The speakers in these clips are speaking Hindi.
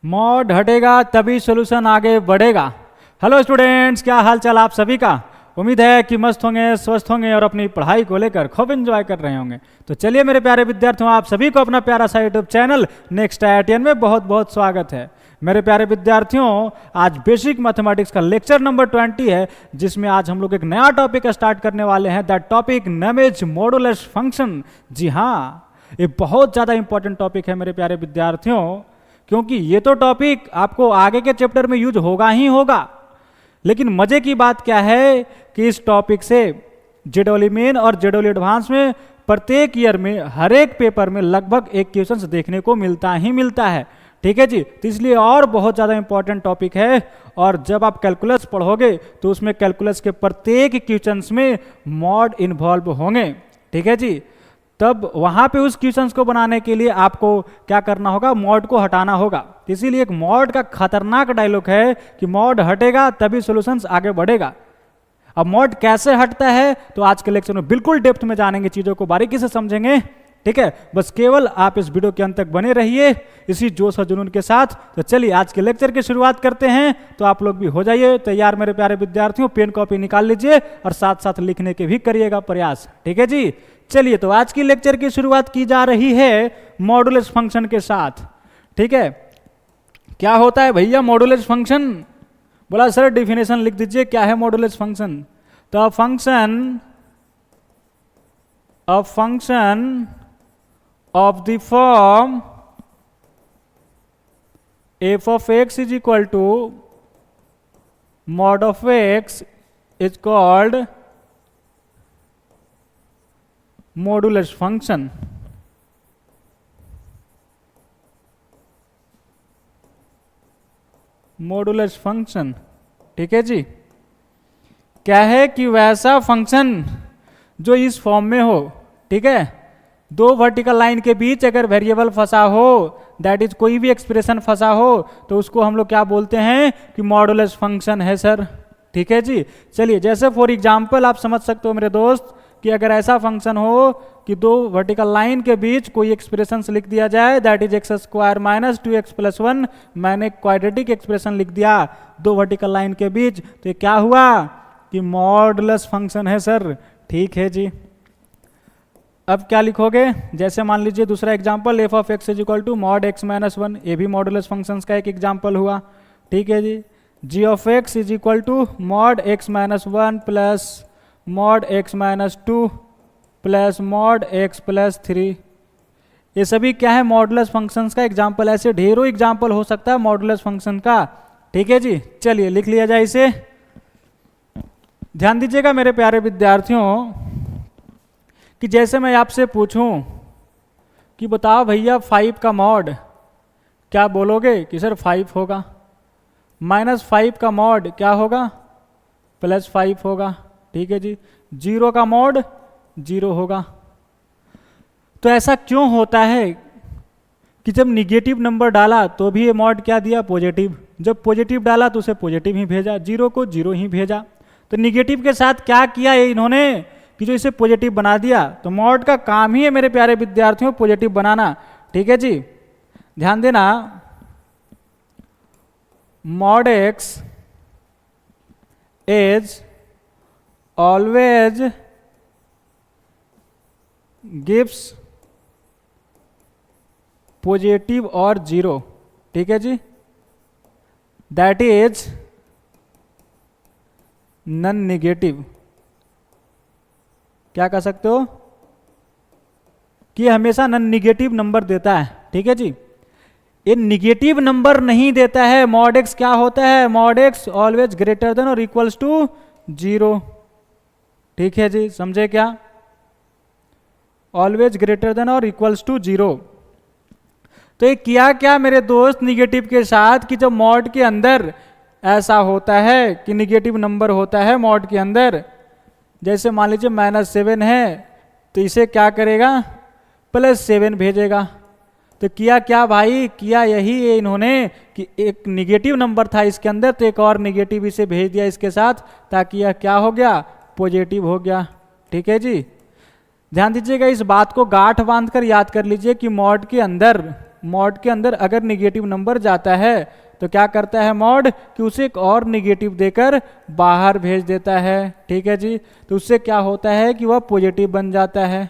मॉड हटेगा तभी सॉल्यूशन आगे बढ़ेगा। हेलो स्टूडेंट्स, क्या हाल चाल आप सभी का। उम्मीद है कि मस्त होंगे, स्वस्थ होंगे और अपनी पढ़ाई को लेकर खूब एंजॉय कर रहे होंगे। तो चलिए मेरे प्यारे विद्यार्थियों, आप सभी को अपना प्यारा सा यूट्यूब चैनल नेक्स्ट IITian में बहुत बहुत स्वागत है। मेरे प्यारे विद्यार्थियों, आज बेसिक मैथमेटिक्स का लेक्चर नंबर 20 है, जिसमें आज हम लोग एक नया टॉपिक स्टार्ट करने वाले हैं। That topic name is modulus function. जी हाँ, ये बहुत ज़्यादा इंपॉर्टेंट टॉपिक है मेरे प्यारे विद्यार्थियों, क्योंकि ये तो टॉपिक आपको आगे के चैप्टर में यूज होगा ही होगा। लेकिन मजे की बात क्या है कि इस टॉपिक से JEE मेन और JEE एडवांस में प्रत्येक ईयर में हर एक पेपर में लगभग एक क्वेश्चन देखने को मिलता ही मिलता है। ठीक है जी, तो इसलिए और बहुत ज़्यादा इंपॉर्टेंट टॉपिक है। और जब आप कैलकुलस पढ़ोगे तो उसमें कैलकुलस के प्रत्येक क्वेश्चंस में मॉड इन्वॉल्व होंगे। ठीक है जी, तब वहाँ पे उस क्वेश्चंस को बनाने के लिए आपको क्या करना होगा, मॉड को हटाना होगा। इसीलिए एक मॉड का खतरनाक डायलॉग है कि मॉड हटेगा तभी सॉल्यूशंस आगे बढ़ेगा। अब मॉड कैसे हटता है तो आज के लेक्चर में बिल्कुल डेप्थ में जानेंगे, चीज़ों को बारीकी से समझेंगे। ठीक है, बस केवल आप इस वीडियो के अंत तक बने रहिए इसी जोश और जुनून के साथ। तो चलिए आज के लेक्चर की शुरुआत करते हैं। तो आप लोग भी हो जाइए तैयार मेरे प्यारे विद्यार्थियों, पेन कॉपी निकाल लीजिए और साथ साथ लिखने के भी करिएगा प्रयास। ठीक है जी, चलिए तो आज की लेक्चर की शुरुआत की जा रही है मॉडुलस फंक्शन के साथ। ठीक है, क्या होता है भैया मॉडुलस फंक्शन? बोला सर डिफिनेशन लिख दीजिए, क्या है मॉडुलस फंक्शन? तो function of the form f of x is equal to mod of x is called modulus function। Modulus function, ठीक है जी, क्या है कि वैसा फंक्शन जो इस फॉर्म में हो। ठीक है, दो वर्टिकल लाइन के बीच अगर वेरिएबल फंसा हो, दैट इज कोई भी एक्सप्रेशन फंसा हो, तो उसको हम लोग क्या बोलते हैं कि मॉडुलस फंक्शन है सर। ठीक है जी, चलिए जैसे फॉर एग्जांपल आप समझ सकते हो मेरे दोस्त कि अगर ऐसा फंक्शन हो कि दो वर्टिकल लाइन के बीच कोई एक्सप्रेशन लिख दिया जाए, दैट इज x² - 2x + 1, मैंने क्वाड्रेटिक एक्सप्रेशन लिख दिया दो वर्टिकल लाइन के बीच, तो ये क्या हुआ कि मॉडुलस फंक्शन है सर। ठीक है जी, अब क्या लिखोगे, जैसे मान लीजिए दूसरा example f of x = mod x - 1, ये भी मॉडुलस फंक्शंस का एक एग्जांपल हुआ। ठीक है जी, g of x = mod x - 1 plus mod x - 2 plus mod x + 3, ये सभी क्या है मॉडुलस फंक्शंस का एग्जांपल। ऐसे ढेरों एग्जांपल हो सकता है मॉडुलस फंक्शन का। ठीक है जी, चलिए लिख लिया जाए इसे। ध्यान दीजिएगा मेरे प्यारे विद्यार्थियों कि जैसे मैं आपसे पूछूं कि बताओ भैया 5 का मॉड, क्या बोलोगे कि सर 5 होगा। -5 का मॉड क्या होगा, +5 होगा। ठीक है जी, 0 का मॉड 0 होगा। तो ऐसा क्यों होता है कि जब निगेटिव नंबर डाला तो भी ये मॉड क्या दिया, पॉजिटिव। जब पॉजिटिव डाला तो उसे पॉजिटिव ही भेजा, 0 को 0 ही भेजा। तो निगेटिव के साथ क्या किया इन्होंने कि जो इसे पॉजिटिव बना दिया। तो मॉड का काम ही है मेरे प्यारे विद्यार्थियों पॉजिटिव बनाना। ठीक है जी, ध्यान देना, mod x is always gives positive और 0। ठीक है जी, दैट इज नॉन नेगेटिव। क्या कह सकते हो कि हमेशा नॉन निगेटिव नंबर देता है। ठीक है जी, ये निगेटिव नंबर नहीं देता है। मॉड x क्या होता है, mod x always greater than और इक्वल्स टू 0। ठीक है जी, समझे क्या, ऑलवेज ग्रेटर देन और इक्वल्स टू 0। तो ये किया क्या मेरे दोस्त निगेटिव के साथ कि जब मॉड के अंदर ऐसा होता है कि निगेटिव नंबर होता है मॉड के अंदर, जैसे मान लीजिए -7 है तो इसे क्या करेगा, +7 भेजेगा। तो किया क्या भाई, किया यही है इन्होंने कि एक निगेटिव नंबर था इसके अंदर तो एक और निगेटिव इसे भेज दिया इसके साथ, ताकि यह क्या हो गया, पॉजिटिव हो गया। ठीक है जी, ध्यान दीजिएगा, इस बात को गांठ बांध कर याद कर लीजिए कि मॉड के अंदर मॉड के अंदर अगर निगेटिव नंबर जाता है तो क्या करता है मॉड कि उसे एक और निगेटिव देकर बाहर भेज देता है। ठीक है जी, तो उससे क्या होता है कि वह पॉजिटिव बन जाता है।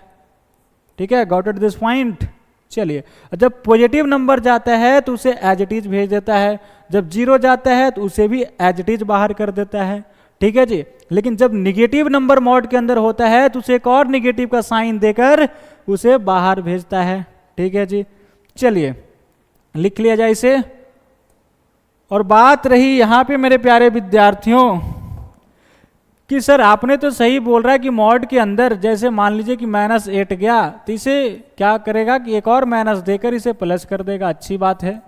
ठीक है, गॉट इट दिस पॉइंट। चलिए, जब पॉजिटिव नंबर जाता है तो उसे एज इट इज भेज देता है, जब जीरो जाता है तो उसे भी एज इट इज बाहर कर देता है। ठीक है जी, लेकिन जब निगेटिव नंबर मॉड के अंदर होता है तो उसे एक और निगेटिव का साइन देकर उसे बाहर भेजता है। ठीक है जी, चलिए लिख लिया जाए इसे। और बात रही यहां पे मेरे प्यारे विद्यार्थियों कि सर आपने तो सही बोल रहा है कि मॉड के अंदर जैसे मान लीजिए कि -8 गया तो इसे क्या करेगा कि एक और माइनस देकर इसे प्लस कर देगा, अच्छी बात है।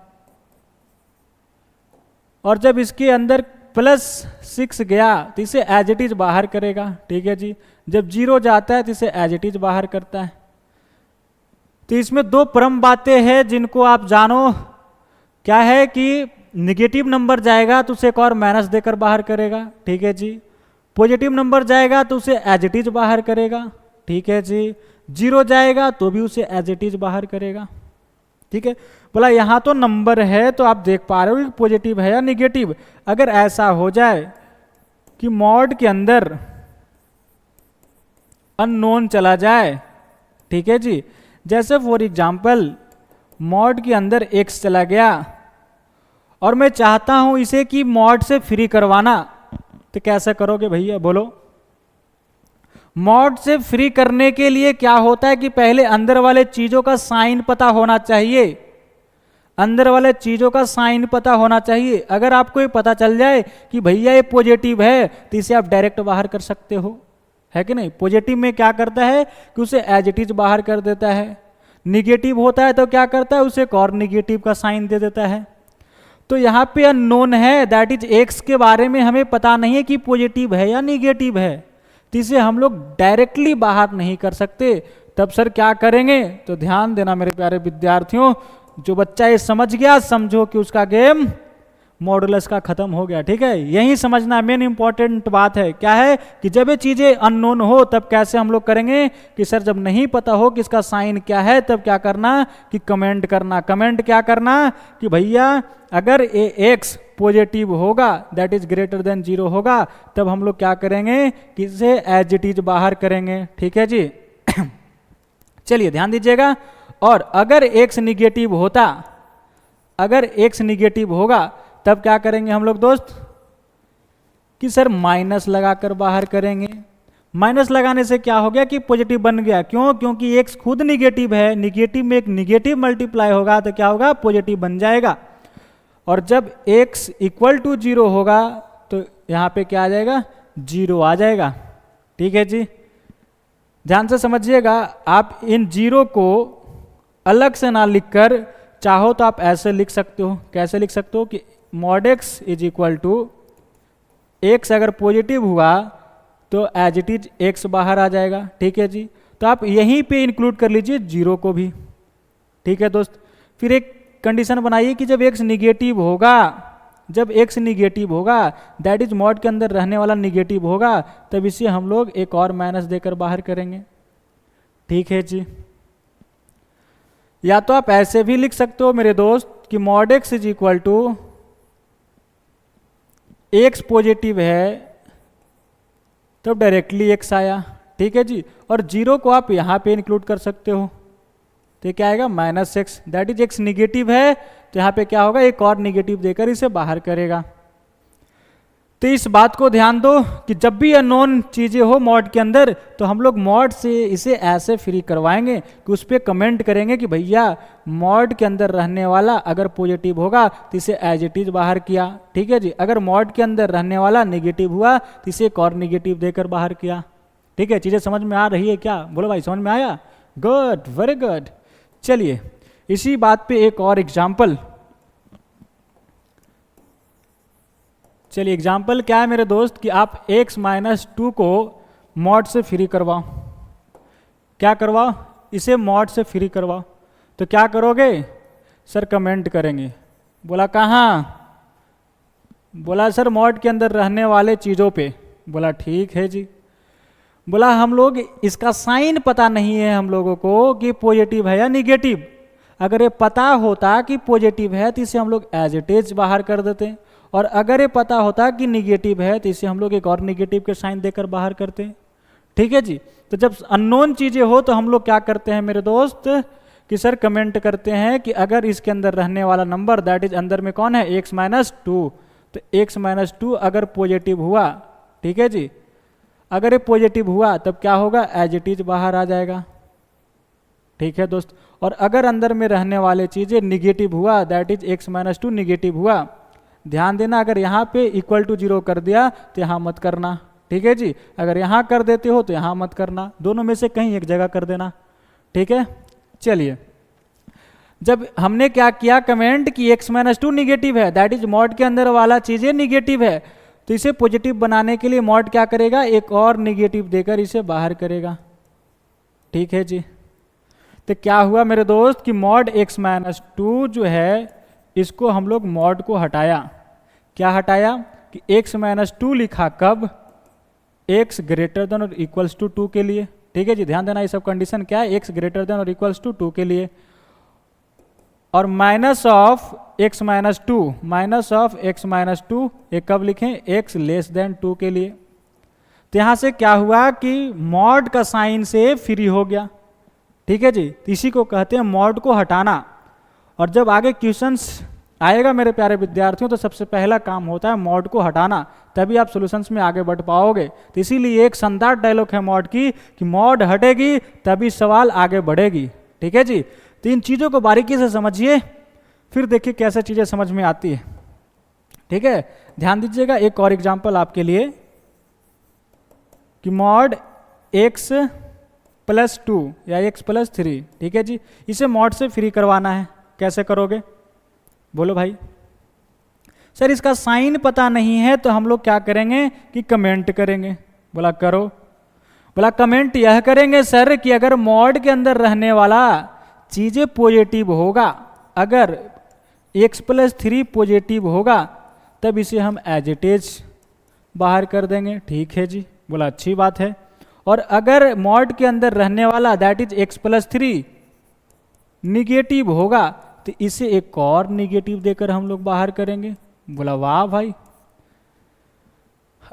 और जब इसके अंदर +6 गया तो इसे एज इट इज बाहर करेगा। ठीक है जी, जब 0 जाता है तो इसे एज इट इज बाहर करता है। तो इसमें दो परम बातें हैं जिनको आप जानो। क्या है कि निगेटिव नंबर जाएगा तो उसे एक और माइनस देकर बाहर करेगा। ठीक है जी, पॉजिटिव नंबर जाएगा तो उसे एज इट इज बाहर करेगा। ठीक है जी, 0 जाएगा तो भी उसे एज इट इज बाहर करेगा। ठीक है, बोला यहां तो नंबर है तो आप देख पा रहे हो कि पॉजिटिव है या निगेटिव। अगर ऐसा हो जाए कि मॉड के अंदर अननोन चला जाए, ठीक है जी, जैसे फॉर एग्जाम्पल मॉड के अंदर x चला गया और मैं चाहता हूं इसे कि मॉड से फ्री करवाना, तो कैसे करोगे भैया बोलो। मॉड से फ्री करने के लिए क्या होता है कि पहले अंदर वाले चीजों का साइन पता होना चाहिए। अंदर वाले चीजों का साइन पता होना चाहिए। अगर आपको ये पता चल जाए कि भैया ये पॉजिटिव है तो इसे आप डायरेक्ट बाहर कर सकते हो, है कि नहीं। पॉजिटिव में क्या करता है कि उसे एज इट इज बाहर कर देता है। निगेटिव होता है तो क्या करता है, उसे एक और निगेटिव का साइन दे देता है। तो यहाँ पे अननोन है, दैट इज एक्स के बारे में हमें पता नहीं है कि पॉजिटिव है या निगेटिव है, तो इसे हम लोग डायरेक्टली बाहर नहीं कर सकते। तब सर क्या करेंगे, तो ध्यान देना मेरे प्यारे विद्यार्थियों, जो बच्चा ये समझ गया समझो कि उसका गेम मॉडुलस का खत्म हो गया। ठीक है, यही समझना मेन इंपॉर्टेंट बात है। क्या है कि जब ये चीजें अननोन हो तब कैसे हम लोग करेंगे कि सर जब नहीं पता हो कि इसका साइन क्या है तब क्या करना कि कमेंट करना। कमेंट क्या करना कि भैया अगर ए एक्स पॉजिटिव होगा दैट इज ग्रेटर देन 0 होगा, तब हम लोग क्या करेंगे कि इसे एज इट इज बाहर करेंगे। ठीक है जी चलिए ध्यान दीजिएगा। और अगर एक्स निगेटिव होता, अगर एक्स निगेटिव होगा तब क्या करेंगे हम लोग दोस्त कि सर माइनस लगाकर बाहर करेंगे। माइनस लगाने से क्या हो गया कि पॉजिटिव बन गया। क्यों, क्योंकि एक्स खुद निगेटिव है, निगेटिव में एक निगेटिव मल्टीप्लाई होगा तो क्या होगा, पॉजिटिव बन जाएगा। और जब x इक्वल टू 0 होगा तो यहाँ पे क्या आ जाएगा, 0 आ जाएगा। ठीक है जी, ध्यान से समझिएगा। आप इन 0 को अलग से ना लिखकर चाहो तो आप ऐसे लिख सकते हो। कैसे लिख सकते हो कि mod x is equal to X, अगर पॉजिटिव हुआ तो एज इट इज एक्स बाहर आ जाएगा। ठीक है जी, तो आप यहीं पे इंक्लूड कर लीजिए 0 को भी। ठीक है दोस्त, फिर एक कंडीशन बनाइए कि जब x निगेटिव होगा, जब x निगेटिव होगा दैट इज मॉड के अंदर रहने वाला निगेटिव होगा, तब इसे हम लोग एक और माइनस देकर बाहर करेंगे। ठीक है जी, या तो आप ऐसे भी लिख सकते हो मेरे दोस्त कि mod x is equal to X positive है तो डायरेक्टली x आया। ठीक है जी, और 0 को आप यहां पे इंक्लूड कर सकते हो तो क्या आएगा -x, that is x negative है तो यहाँ पे क्या होगा, एक और निगेटिव देकर इसे बाहर करेगा। तो इस बात को ध्यान दो कि जब भी अननोन चीजें हो मॉड के अंदर तो हम लोग मॉड से इसे ऐसे फ्री करवाएंगे कि उस पर कमेंट करेंगे कि भैया मॉड के अंदर रहने वाला अगर पॉजिटिव होगा तो इसे एज इट इज बाहर किया। ठीक है जी, अगर मॉड के अंदर रहने वाला निगेटिव हुआ तो इसे एक और निगेटिव देकर बाहर किया। ठीक है, चीजें समझ में आ रही है क्या, बोलो भाई समझ में आया, गुड, वेरी गुड। चलिए इसी बात पे एक और एग्जाम्पल। चलिए एग्जाम्पल क्या है मेरे दोस्त कि आप x-2 को मॉड से फ्री करवाओ। क्या करवाओ, इसे मॉड से फ्री करवाओ। तो क्या करोगे सर, कमेंट करेंगे। बोला कहाँ, बोला सर मॉड के अंदर रहने वाले चीज़ों पे। बोला ठीक है जी। बोला हम लोग इसका साइन पता नहीं है हम लोगों को कि पॉजिटिव है या निगेटिव। अगर ये पता होता कि पॉजिटिव है तो इसे हम लोग एज इट इज बाहर कर देते, और अगर ये पता होता कि निगेटिव है तो इसे हम लोग एक और निगेटिव के साइन देकर बाहर करते हैं। ठीक है जी। तो जब अननोन चीज़ें हो तो हम लोग क्या करते हैं मेरे दोस्त कि सर कमेंट करते हैं कि अगर इसके अंदर रहने वाला नंबर दैट इज अंदर में कौन है x माइनस टू, तो x माइनस टू अगर पॉजिटिव हुआ, ठीक है जी, अगर ये पॉजिटिव हुआ तब क्या होगा, एज इट इज बाहर आ जाएगा। ठीक है दोस्त। और अगर अंदर में रहने वाले चीज़ें निगेटिव हुआ that is x minus to negative हुआ, ध्यान देना अगर यहाँ पे इक्वल टू 0 कर दिया तो यहाँ मत करना। ठीक है जी। अगर यहाँ कर देते हो तो यहाँ मत करना, दोनों में से कहीं एक जगह कर देना। ठीक है। चलिए, जब हमने क्या किया कमेंट कि x माइनस टू निगेटिव है दैट इज मॉड के अंदर वाला चीज़ें निगेटिव है, तो इसे पॉजिटिव बनाने के लिए मॉड क्या करेगा, एक और निगेटिव देकर इसे बाहर करेगा। ठीक है जी। तो क्या हुआ मेरे दोस्त कि मॉड x माइनस टू जो है इसको हम लोग मॉड को हटाया। क्या हटाया कि x माइनस टू लिखा कब, x ग्रेटर देन और इक्वल्स टू 2 के लिए। ठीक है जी। ध्यान देना ये सब कंडीशन क्या है, x ग्रेटर देन और इक्वल्स टू 2 के लिए, और minus of x minus to, minus of x minus to ये कब लिखें, x लेस देन 2 के लिए। तो यहाँ से क्या हुआ कि मॉड का साइन से फ्री हो गया। ठीक है जी। इसी को कहते हैं मॉड को हटाना। और जब आगे क्वेश्चंस आएगा मेरे प्यारे विद्यार्थियों तो सबसे पहला काम होता है मॉड को हटाना, तभी आप सॉल्यूशंस में आगे बढ़ पाओगे। तो इसीलिए एक शानदार डायलॉग है मॉड की कि मॉड हटेगी तभी सवाल आगे बढ़ेगी। ठीक है जी। तो इन चीज़ों को बारीकी से समझिए, फिर देखिए कैसे चीज़ें समझ में आती है। ठीक है। ध्यान दीजिएगा, एक और एग्जाम्पल आपके लिए कि मॉड x प्लस 2 या x प्लस 3। ठीक है जी। इसे मॉड से फ्री करवाना है, कैसे करोगे बोलो भाई। सर इसका साइन पता नहीं है तो हम लोग क्या करेंगे कि कमेंट करेंगे। बोला करो। बोला कमेंट यह करेंगे सर कि अगर मॉड के अंदर रहने वाला चीज़ें पॉजिटिव होगा, अगर x प्लस 3 पॉजिटिव होगा तब इसे हम एज इट इज बाहर कर देंगे। ठीक है जी। बोला अच्छी बात है। और अगर मॉड के अंदर रहने वाला that is x plus 3 negative होगा तो इसे एक और निगेटिव देकर हम लोग बाहर करेंगे। बोला वाह भाई।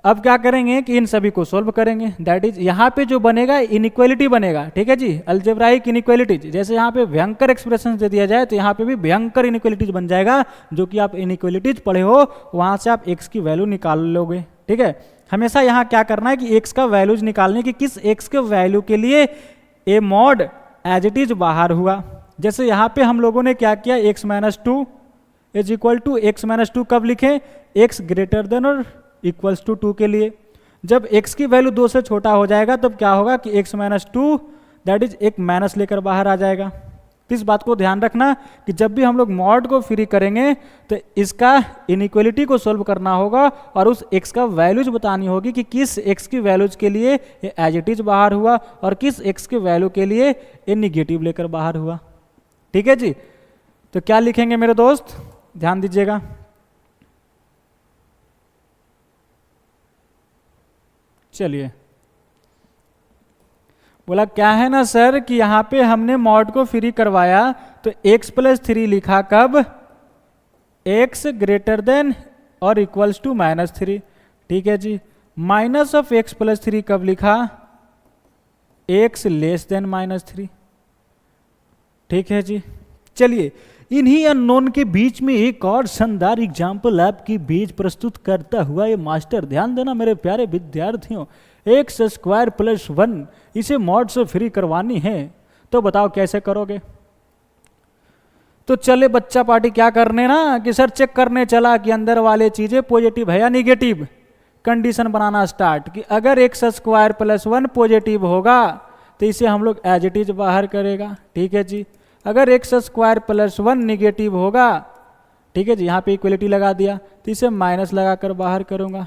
अब क्या करेंगे कि इन सभी को सोल्व करेंगे, दैट इज यहाँ पे जो बनेगा इनइक्वालिटी बनेगा। ठीक है जी। अलजेब्राइक इनइक्वालिटीज, जैसे यहाँ पे भयंकर एक्सप्रेशन दे दिया जाए तो यहाँ पे भी भयंकर इनइक्वालिटीज बन जाएगा। जो कि आप इनइक्वालिटीज पढ़े हो वहाँ से आप x की वैल्यू निकाल लोगे। ठीक है। हमेशा यहाँ क्या करना है कि x का वैल्यूज निकालने की किस x के वैल्यू के लिए A mod as it is बाहर हुआ। जैसे यहाँ पे हम लोगों ने क्या किया, x minus two is equal to x minus two कब लिखें, x ग्रेटर देन और इक्वल्स टू 2 के लिए। जब x की वैल्यू 2 से छोटा हो जाएगा तब क्या होगा कि x minus to that is एक माइनस लेकर बाहर आ जाएगा। तो इस बात को ध्यान रखना कि जब भी हम लोग मॉड को फ्री करेंगे तो इसका इनइक्वालिटी को सोल्व करना होगा और उस x का वैल्यूज बतानी होगी कि किस x की वैल्यूज के लिए ये एज इट इज बाहर हुआ और किस x के वैल्यू के लिए ये निगेटिव लेकर बाहर हुआ। ठीक है जी। तो क्या लिखेंगे मेरे दोस्त, ध्यान दीजिएगा। चलिए, बोला क्या है ना सर कि यहाँ पे हमने मॉड को फ्री करवाया तो x प्लस 3 लिखा कब, x ग्रेटर देन और इक्वल्स टू माइनस 3। ठीक है जी। माइनस ऑफ x प्लस 3 कब लिखा, x लेस देन माइनस 3। ठीक है जी। चलिए, इन्हीं अननोन के बीच में एक और शानदार एग्जाम्पल आपके बीच प्रस्तुत करता हुआ ये मास्टर, ध्यान देना मेरे प्यारे विद्यार्थियों, एक्स स्क्वायर प्लस 1 इसे मॉड से फ्री करवानी है तो बताओ कैसे करोगे। तो चले बच्चा पार्टी क्या करने ना कि सर चेक करने चला कि अंदर वाले चीजें पॉजिटिव है या निगेटिव। कंडीशन बनाना स्टार्ट कि अगर एक्स स्क्वायर प्लस 1 पॉजिटिव होगा तो इसे हम लोग एज इट इज बाहर करेगा। ठीक है जी। अगर एक्स स्क्वायर प्लस 1 निगेटिव होगा, ठीक है जी, यहाँ पे इक्वलिटी लगा दिया तो इसे माइनस लगाकर बाहर करूँगा।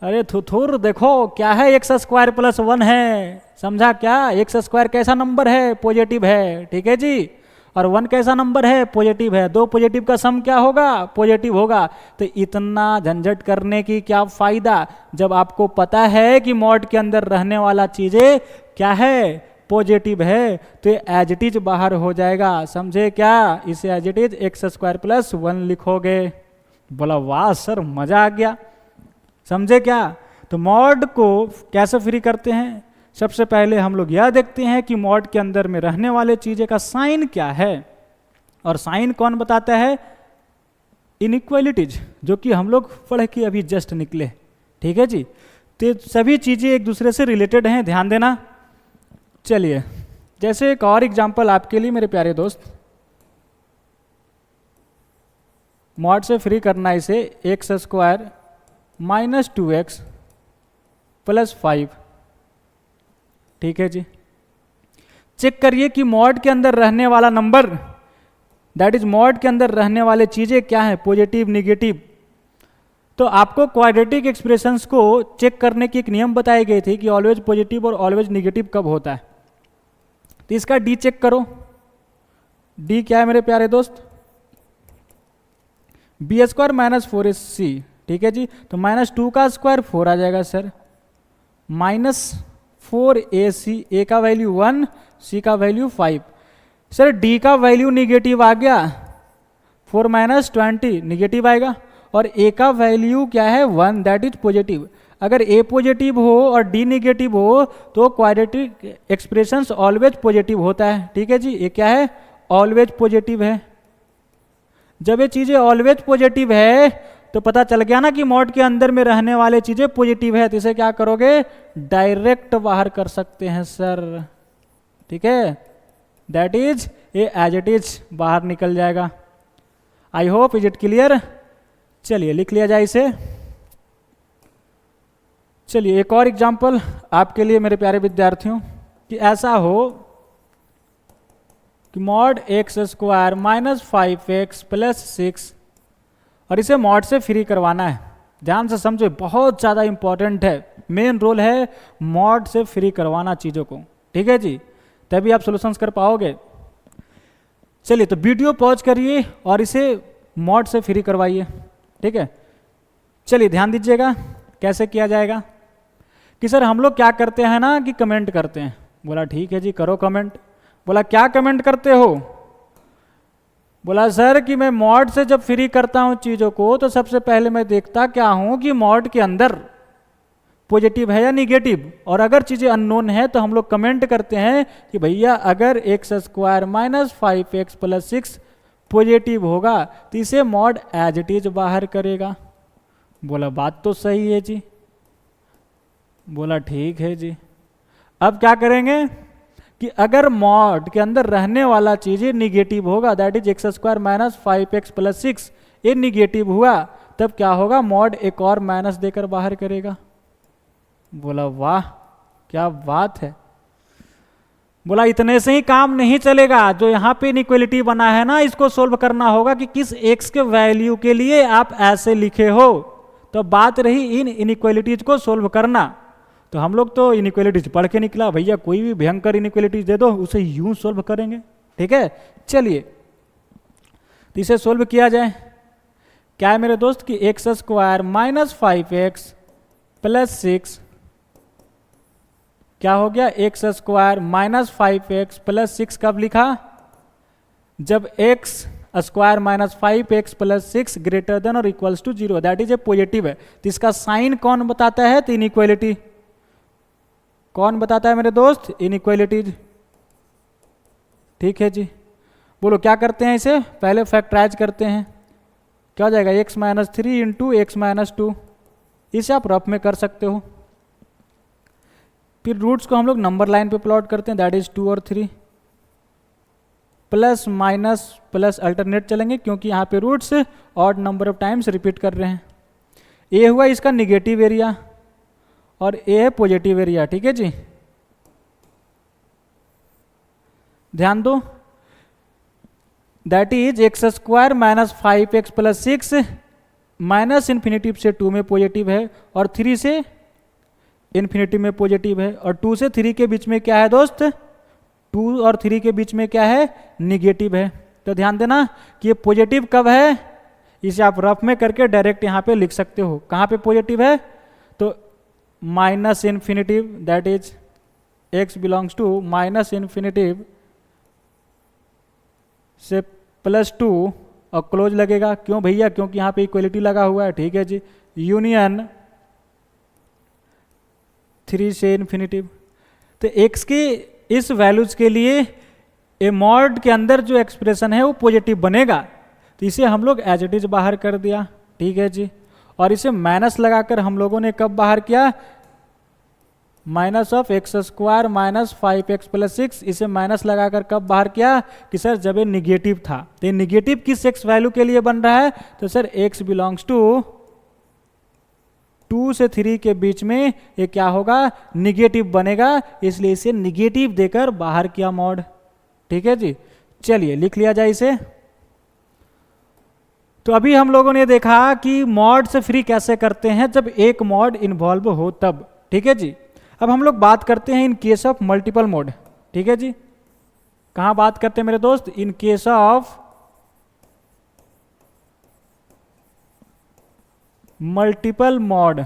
अरे थुथुर देखो क्या है, एक्स स्क्वायर प्लस 1 है, समझा क्या। एक्स स्क्वायर कैसा नंबर है, पॉजिटिव है। ठीक है जी। और 1 कैसा नंबर है, पॉजिटिव है। दो पॉजिटिव का सम क्या होगा, पॉजिटिव होगा। तो इतना झंझट करने की क्या फायदा जब आपको पता है कि मॉड के अंदर रहने वाला चीजें क्या है, पॉजिटिव है तो ये एज इट इज बाहर हो जाएगा, समझे क्या? इसे as it is X square plus 1 लिखोगे। बोला वाह सर मजा आ गया, समझे क्या? तो मॉड को कैसे फ्री करते हैं? सबसे पहले हम लोग यह देखते हैं कि मॉड के अंदर में रहने वाले चीजें का साइन क्या है, और साइन कौन बताता है? इनइक्वालिटीज, जो कि हम लोग पढ़ के अभी जस्ट निकले, ठीक है जी। तो सभी चीजें एक दूसरे से रिलेटेड हैं, ध्यान देना। चलिए जैसे एक और एग्जांपल आपके लिए मेरे प्यारे दोस्त, मॉड से फ्री करना इसे x square minus 2x plus 5, ठीक है जी। चेक करिए कि मॉड के अंदर रहने वाला नंबर, दैट इज मॉड के अंदर रहने वाले चीजें क्या है, पॉजिटिव निगेटिव। तो आपको क्वाड्रेटिक एक्सप्रेशंस को चेक करने की एक नियम बताए गए थे कि ऑलवेज पॉजिटिव और ऑलवेज निगेटिव कब होता है। तो इसका डी चेक करो, डी क्या है मेरे प्यारे दोस्त? बी स्क्वायर माइनस 4ac, ठीक है जी। तो -2 का स्क्वायर 4 आ जाएगा सर, -4ac, ए का वैल्यू 1, सी का वैल्यू 5। सर डी का वैल्यू निगेटिव आ गया, 4 - 20 निगेटिव आएगा, और ए का वैल्यू क्या है 1, दैट इज पॉजिटिव। अगर ए पॉजिटिव हो और डी निगेटिव हो तो क्वाड्रेटिक एक्सप्रेशंस ऑलवेज पॉजिटिव होता है, ठीक है जी। ये क्या है? ऑलवेज पॉजिटिव है। जब ये चीजें ऑलवेज पॉजिटिव है तो पता चल गया ना कि मॉड के अंदर में रहने वाले चीजें पॉजिटिव है, तो इसे क्या करोगे? डायरेक्ट बाहर कर सकते हैं सर, ठीक है। That is a as it is बाहर निकल जाएगा। I hope is it clear. चलिए लिख लिया जाए इसे। चलिए एक और एग्जांपल आपके लिए मेरे प्यारे विद्यार्थियों, कि ऐसा हो कि mod X square minus 5x plus 6, और इसे मॉड से फ्री करवाना है। ध्यान से समझो, बहुत ज़्यादा इंपॉर्टेंट है, मेन रोल है मॉड से फ्री करवाना चीज़ों को, ठीक है जी, तभी आप सॉल्यूशंस कर पाओगे। चलिए तो वीडियो पॉज करिए और इसे मॉड से फ्री करवाइए, ठीक है। चलिए ध्यान दीजिएगा कैसे किया जाएगा। कि सर हम लोग क्या करते हैं ना कि कमेंट करते हैं। बोला ठीक है जी करो कमेंट। बोला क्या कमेंट करते हो? बोला सर कि मैं मॉड से जब फ्री करता हूं चीज़ों को तो सबसे पहले मैं देखता क्या हूं कि मॉड के अंदर पॉजिटिव है या निगेटिव, और अगर चीज़ें अननोन है तो हम लोग कमेंट करते हैं कि भैया अगर x square minus 5x plus 6 positive होगा तो इसे मॉड एज इट इज बाहर करेगा। बोला बात तो सही है जी। बोला ठीक है जी। अब क्या करेंगे कि अगर मॉड के अंदर रहने वाला चीज़ निगेटिव होगा, that is X square minus 5x plus 6, ये निगेटिव हुआ, तब क्या होगा? मॉड एक और माइनस देकर बाहर करेगा। बोला वाह क्या बात है। बोला इतने से ही काम नहीं चलेगा, जो यहाँ पे इनइक्वालिटी बना है ना, इसको सोल्व करना होगा कि किस x के वैल्यू के लिए आप ऐसे लिखे हो। तो बात रही इन इनइक्वालिटीज को सोल्व करना, तो हम लोग तो इनइक्वालिटीज पढ़ के निकला, भैया कोई भी भयंकर इनइक्वालिटीज दे दो उसे यूं सोल्व करेंगे, ठीक है। चलिए तो इसे सोल्व किया जाए। क्या है मेरे दोस्त कि X square minus 5x plus 6 क्या हो गया? X square minus 5x plus 6 कब लिखा? जब X square minus 5x plus 6 greater than और equals to 0, that is a positive है। तो इसका साइन कौन बताता है? तो इनइक्वालिटी। कौन बताता है मेरे दोस्त? इनइक्वालिटीज, ठीक है जी। बोलो क्या करते हैं इसे? पहले फैक्टराइज करते हैं। क्या हो जाएगा? x minus 3 into x minus 2, इसे आप रफ में कर सकते हो। फिर रूट्स को हम लोग नंबर लाइन पे प्लॉट करते हैं, दैट इज 2 और 3, प्लस माइनस प्लस अल्टरनेट चलेंगे क्योंकि यहाँ पे roots odd number of times repeat कर रहे हैं। ए हुआ इसका निगेटिव एरिया और ए है पॉजिटिव एरिया, ठीक है जी। ध्यान दो, that is X square minus 5x plus 6 minus infinitive से 2 में पॉजिटिव है और 3 से इन्फिनिटी में पॉजिटिव है, और 2 से 3 के बीच में क्या है दोस्त? 2 और 3 के बीच में क्या है? निगेटिव है। तो ध्यान देना कि ये पॉजिटिव कब है, इसे आप रफ में करके डायरेक्ट यहाँ पे लिख सकते हो। कहाँ पे पॉजिटिव है? तो minus infinitive that is x belongs to minus infinitive से +2 और क्लोज लगेगा। क्यों भैया? क्योंकि यहाँ पे इक्वलिटी लगा हुआ है। ठीक है जी, यूनियन 3 से इन्फिनिटिव। तो x के इस वैल्यूज के लिए ए मॉड के अंदर जो एक्सप्रेशन है वो पॉजिटिव बनेगा, तो इसे हम लोग एज इट इज बाहर कर दिया। ठीक है जी, और इसे माइनस लगाकर हम लोगों ने कब बाहर किया? Minus of x square minus 5x + 6, इसे माइनस लगाकर कब बाहर किया? कि सर जब ये निगेटिव था। तो ये निगेटिव किस x वैल्यू के लिए बन रहा है? तो सर x बिलोंग्स टू 2 से 3 के बीच में ये क्या होगा? निगेटिव बनेगा, इसलिए इसे निगेटिव देकर बाहर किया मॉड। ठीक है जी, चलिए लिख लिया जाए इसे। तो अभी हम लोगों ने देखा कि मॉड से फ्री कैसे करते हैं जब एक मॉड इन्वॉल्व हो तब। ठीक है जी, अब हम लोग बात करते हैं in case of multiple mode. ठीक है जी, कहां बात करते हैं मेरे दोस्त? In case of multiple mod.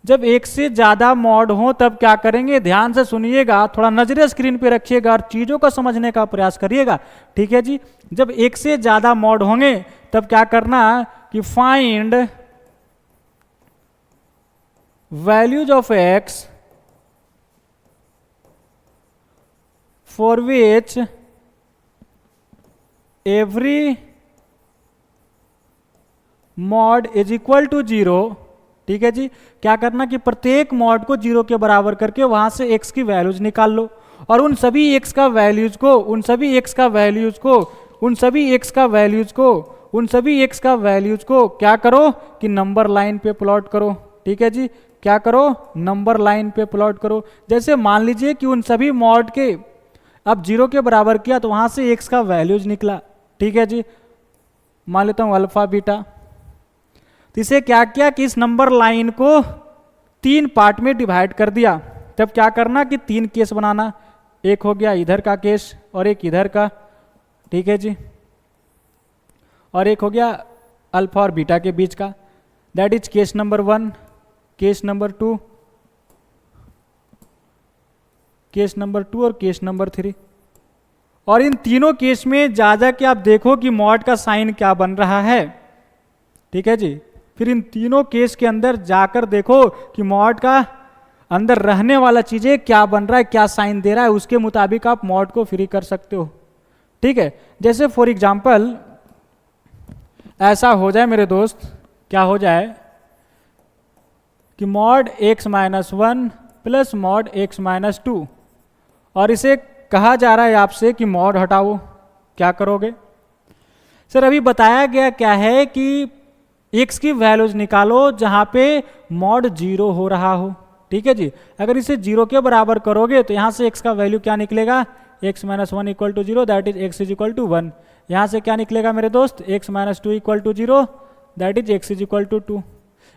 जब एक से ज्यादा मॉड हो तब क्या करेंगे? ध्यान से सुनिएगा, थोड़ा नजरें स्क्रीन पे रखिएगा और चीजों को समझने का प्रयास करिएगा। ठीक है जी, जब एक से ज्यादा मॉड होंगे तब क्या करना कि find values of x for which every mod is equal to 0। ठीक है जी, क्या करना कि प्रत्येक मॉड को 0 के बराबर करके वहां से x की वैल्यूज निकाल लो और उन सभी x का वैल्यूज को क्या करो कि नंबर लाइन पे प्लॉट करो। ठीक है जी, क्या करो? नंबर लाइन पे प्लॉट करो। जैसे मान लीजिए कि उन सभी मॉड के अब 0 के बराबर किया तो वहां से x का वैल्यूज निकला। ठीक है जी, मान लेता हूं अल्फा बीटा। तो इसे क्या किया कि इस नंबर लाइन को 3 पार्ट में डिवाइड कर दिया। तब क्या करना कि 3 केस बनाना, एक हो गया इधर का केस और एक इधर का। ठीक है जी, और एक हो गया अल्फा और बीटा के बीच का, that is case number 1, case number 2, case number 2 और केस नंबर 3। और इन तीनों केस में जा के आप देखो कि मॉड का साइन क्या बन रहा है। ठीक है जी, फिर इन तीनों केस के अंदर जाकर देखो कि मॉड का अंदर रहने वाला चीजें क्या बन रहा है, क्या साइन दे रहा है, उसके मुताबिक आप मॉड को फ्री कर सकते हो। ठीक है, जैसे फॉर एग्जांपल ऐसा हो जाए मेरे दोस्त, क्या हो जाए कि mod x-1 plus mod x-2, और इसे कहा जा रहा है आपसे कि मॉड हटाओ। क्या करोगे? सर अभी बताया गया क्या है कि x की वैल्यूज निकालो जहां पे मॉड 0 हो रहा हो। ठीक है जी, अगर इसे 0 के बराबर करोगे तो यहां से x का वैल्यू क्या निकलेगा? x-1 equal to 0, that is x is equal to 1। यहां से क्या निकलेगा मेरे दोस्त? x-2 equal to 0, that is x is equal to 2।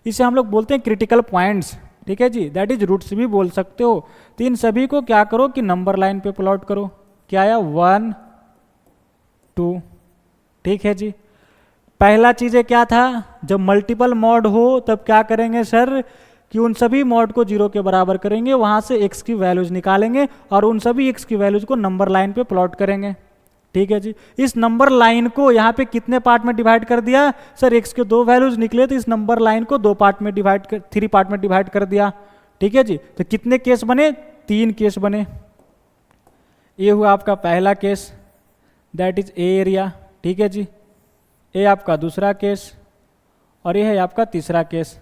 इसे हम लोग बोलते हैं क्रिटिकल पॉइंट्स। ठीक है जी, दैट इज रूट्स भी बोल सकते हो। तो इन सभी को क्या करो कि नंबर लाइन पे प्लॉट करो। क्या आया? 1 2। ठीक है जी, पहला चीजें क्या था? जब मल्टीपल मॉड हो तब क्या करेंगे सर कि उन सभी मॉड को 0 के बराबर करेंगे, वहां से x की वैल्यूज निकालेंगे और उन सभी x की वैल्यूज को नंबर लाइन पे प्लॉट करेंगे। ठीक है जी, इस नंबर लाइन को यहाँ पे कितने पार्ट में डिवाइड कर दिया? सर x के 2 वैल्यूज निकले तो इस नंबर लाइन को 3 पार्ट में डिवाइड कर दिया। ठीक है जी, तो कितने केस बने? 3 केस बने। ये हुआ आपका पहला case, that is A area. ठीक है जी, ये आपका दूसरा केस और ये है आपका तीसरा केस।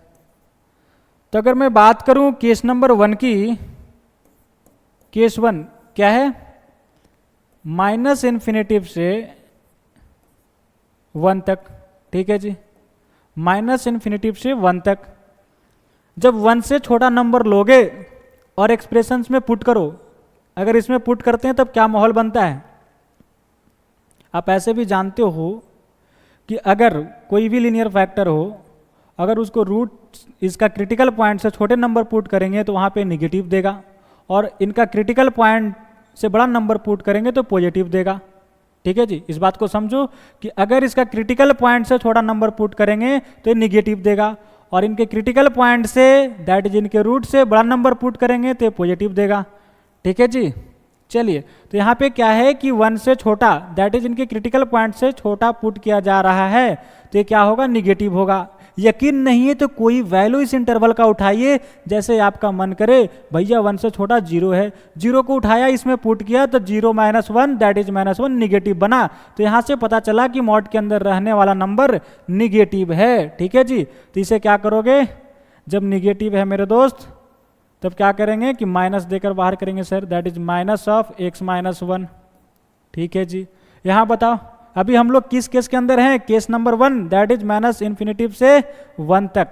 तो अगर मैं बात करूं केस नंबर 1 की, केस 1 क्या है? माइनस इन्फिनिटिव से 1 तक। ठीक है जी, माइनस इन्फिनिटिव से 1 तक। जब 1 से छोटा नंबर लोगे और एक्सप्रेशंस में पुट करो, अगर इसमें पुट करते हैं तब क्या माहौल बनता है? आप ऐसे भी जानते हो कि अगर कोई भी लीनियर फैक्टर हो, अगर उसको रूट इसका क्रिटिकल पॉइंट से छोटे नंबर पुट करेंगे तो वहाँ पे निगेटिव देगा, और इनका क्रिटिकल पॉइंट से बड़ा नंबर पुट करेंगे तो पॉजिटिव देगा। ठीक है जी, इस बात को समझो कि अगर इसका क्रिटिकल पॉइंट से छोटा नंबर पुट करेंगे तो ये निगेटिव देगा, और इनके critical point say that is इनके रूट से बड़ा नंबर पुट करेंगे तो ये पॉजिटिव देगा। ठीक है जी। चलिए तो यहाँ पे क्या है कि 1 से छोटा दैट इज इनके क्रिटिकल पॉइंट से छोटा पुट किया जा रहा है तो ये क्या होगा, निगेटिव होगा। यकीन नहीं है तो कोई वैल्यू इस इंटरवल का उठाइए, जैसे आपका मन करे भैया 1 से छोटा 0 है, 0 को उठाया इसमें पुट किया तो 0 - 1 दैट इज -1 निगेटिव बना। तो यहाँ से पता चला कि मॉड के अंदर रहने वाला नंबर निगेटिव है। ठीक है जी। तो इसे क्या करोगे, जब निगेटिव है मेरे दोस्त तब क्या करेंगे कि माइनस देकर बाहर करेंगे सर, दैट इज -(x-1). ठीक है जी। यहाँ बताओ अभी हम लोग किस केस के अंदर हैं, केस नंबर 1 दैट इज -∞ से 1 तक।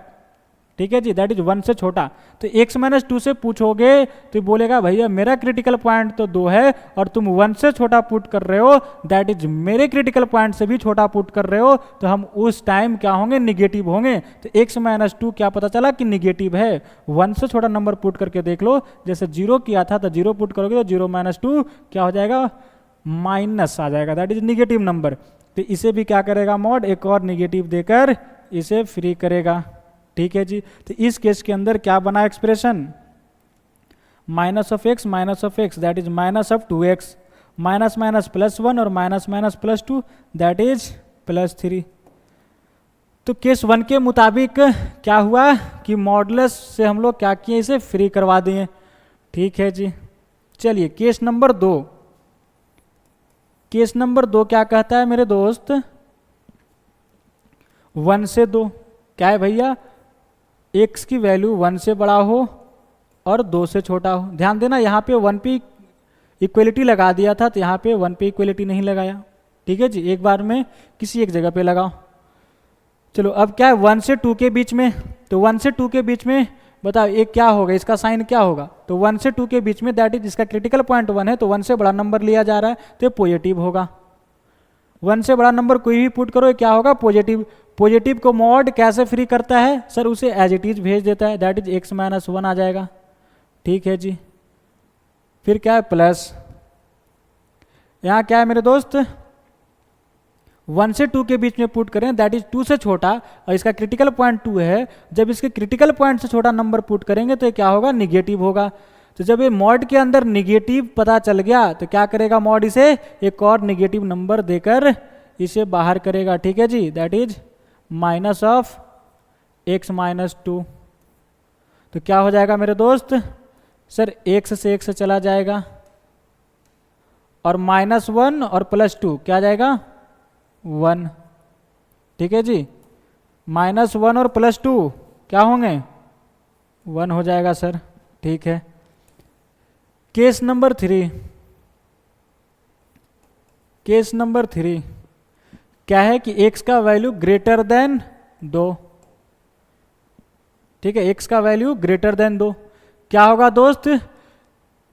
ठीक है जी, दैट इज 1 से छोटा। तो x-2 से पूछोगे तो बोलेगा भैया मेरा क्रिटिकल पॉइंट तो 2 है और तुम 1 से छोटा पुट कर रहे हो, दैट इज मेरे क्रिटिकल पॉइंट से भी छोटा पुट कर रहे हो, तो हम उस टाइम क्या होंगे, निगेटिव होंगे। तो x-2 क्या पता चला कि निगेटिव है। 1 से छोटा नंबर पुट करके देख लो, जैसे 0 किया था तो 0 पुट करोगे तो 0 - 2 क्या हो जाएगा, माइनस आ जाएगा, दैट इज निगेटिव नंबर। तो इसे भी क्या करेगा मॉड, एक और निगेटिव देकर इसे फ्री करेगा। ठीक है जी। तो इस केस के अंदर क्या बना expression, -(x) that is -(2x), minus +1 और माइनस +2 दैट इज +3। तो केस 1 के मुताबिक क्या हुआ कि मॉडुलस से हम लोग क्या किए, इसे फ्री करवा दिए। ठीक है जी। चलिए केस नंबर 2, केस नंबर 2 क्या कहता है मेरे दोस्त, 1 से 2 क्या है भैया, x की वैल्यू 1 से बड़ा हो और 2 से छोटा हो। ध्यान देना यहाँ पे 1 पे इक्वलिटी लगा दिया था तो यहाँ पे 1 पे इक्वलिटी नहीं लगाया। ठीक है जी, एक बार में किसी एक जगह पे लगाओ। चलो अब क्या है 1 से 2 के बीच में, तो 1 से 2 के बीच में बताओ एक क्या होगा, इसका साइन क्या होगा, तो 1 से 2 के बीच में दैट इज इसका क्रिटिकल पॉइंट 1 है तो 1 से बड़ा नंबर लिया जा रहा है तो ये पॉजिटिव होगा। 1 से बड़ा नंबर कोई भी पुट करो क्या होगा, पॉजिटिव। पॉजिटिव को मॉड कैसे फ्री करता है सर, उसे एज इट इज भेज देता है, दैट इज x-1 आ जाएगा। ठीक है जी। फिर क्या है प्लस, यहाँ क्या है मेरे दोस्त, 1 से 2 के बीच में पुट करें दैट इज 2 से छोटा और इसका क्रिटिकल पॉइंट 2 है, जब इसके क्रिटिकल पॉइंट से छोटा नंबर पुट करेंगे तो ये क्या होगा, निगेटिव होगा। तो जब ये मॉड के अंदर निगेटिव पता चल गया तो क्या करेगा मॉड, इसे एक और निगेटिव नंबर देकर इसे बाहर करेगा। ठीक है जी, दैट इज -(x-2). तो क्या हो जाएगा मेरे दोस्त, सर x से x चला जाएगा और -1 और +2 क्या जाएगा 1। ठीक है जी, -1 और +2 क्या होंगे, 1 हो जाएगा सर। ठीक है। केस नंबर 3, केस नंबर 3 क्या है कि x का वैल्यू ग्रेटर देन 2। ठीक है, x का वैल्यू ग्रेटर देन 2 क्या होगा दोस्त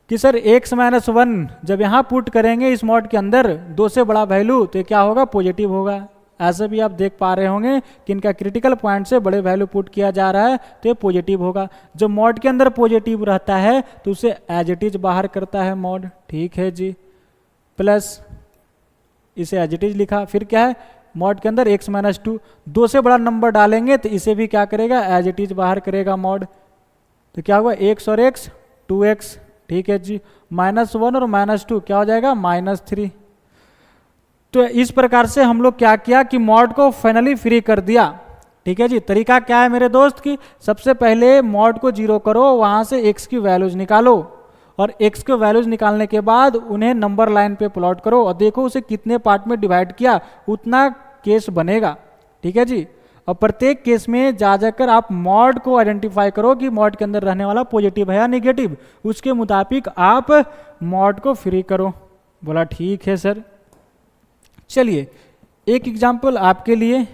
कि सर x-1 जब यहाँ पुट करेंगे इस मॉड के अंदर 2 से बड़ा वैल्यू तो क्या होगा, पॉजिटिव होगा। ऐसे भी आप देख पा रहे होंगे कि इनका क्रिटिकल पॉइंट से बड़े वैल्यू पुट किया जा रहा है तो ये पॉजिटिव होगा। जब मॉड के अंदर पॉजिटिव रहता है तो उसे एज इट इज बाहर करता है मॉड। ठीक है जी, प्लस इसे एज इट इज लिखा। फिर क्या है मॉड के अंदर x-2 2 से बड़ा नंबर डालेंगे तो इसे भी क्या करेगा, एज इट इज बाहर करेगा मॉड। तो क्या हुआ, x और x 2x। ठीक है जी, -1 और -2 क्या हो जाएगा, -3। तो इस प्रकार से हम लोग क्या किया कि मॉड को फाइनली फ्री कर दिया। ठीक है जी। तरीका क्या है मेरे दोस्त कि सबसे पहले मॉड को 0 करो, वहाँ से x की वैल्यूज निकालो और x के वैल्यूज निकालने के बाद उन्हें नंबर लाइन पे प्लॉट करो और देखो उसे कितने पार्ट में डिवाइड किया, उतना केस बनेगा। ठीक है जी। और प्रत्येक केस में जा जाकर आप मॉड को आइडेंटिफाई करो कि मॉड के अंदर रहने वाला पॉजिटिव है या नेगेटिव, उसके मुताबिक आप मॉड को फ्री करो। बोला ठीक है सर। चलिए एक एग्जाम्पल आपके लिए,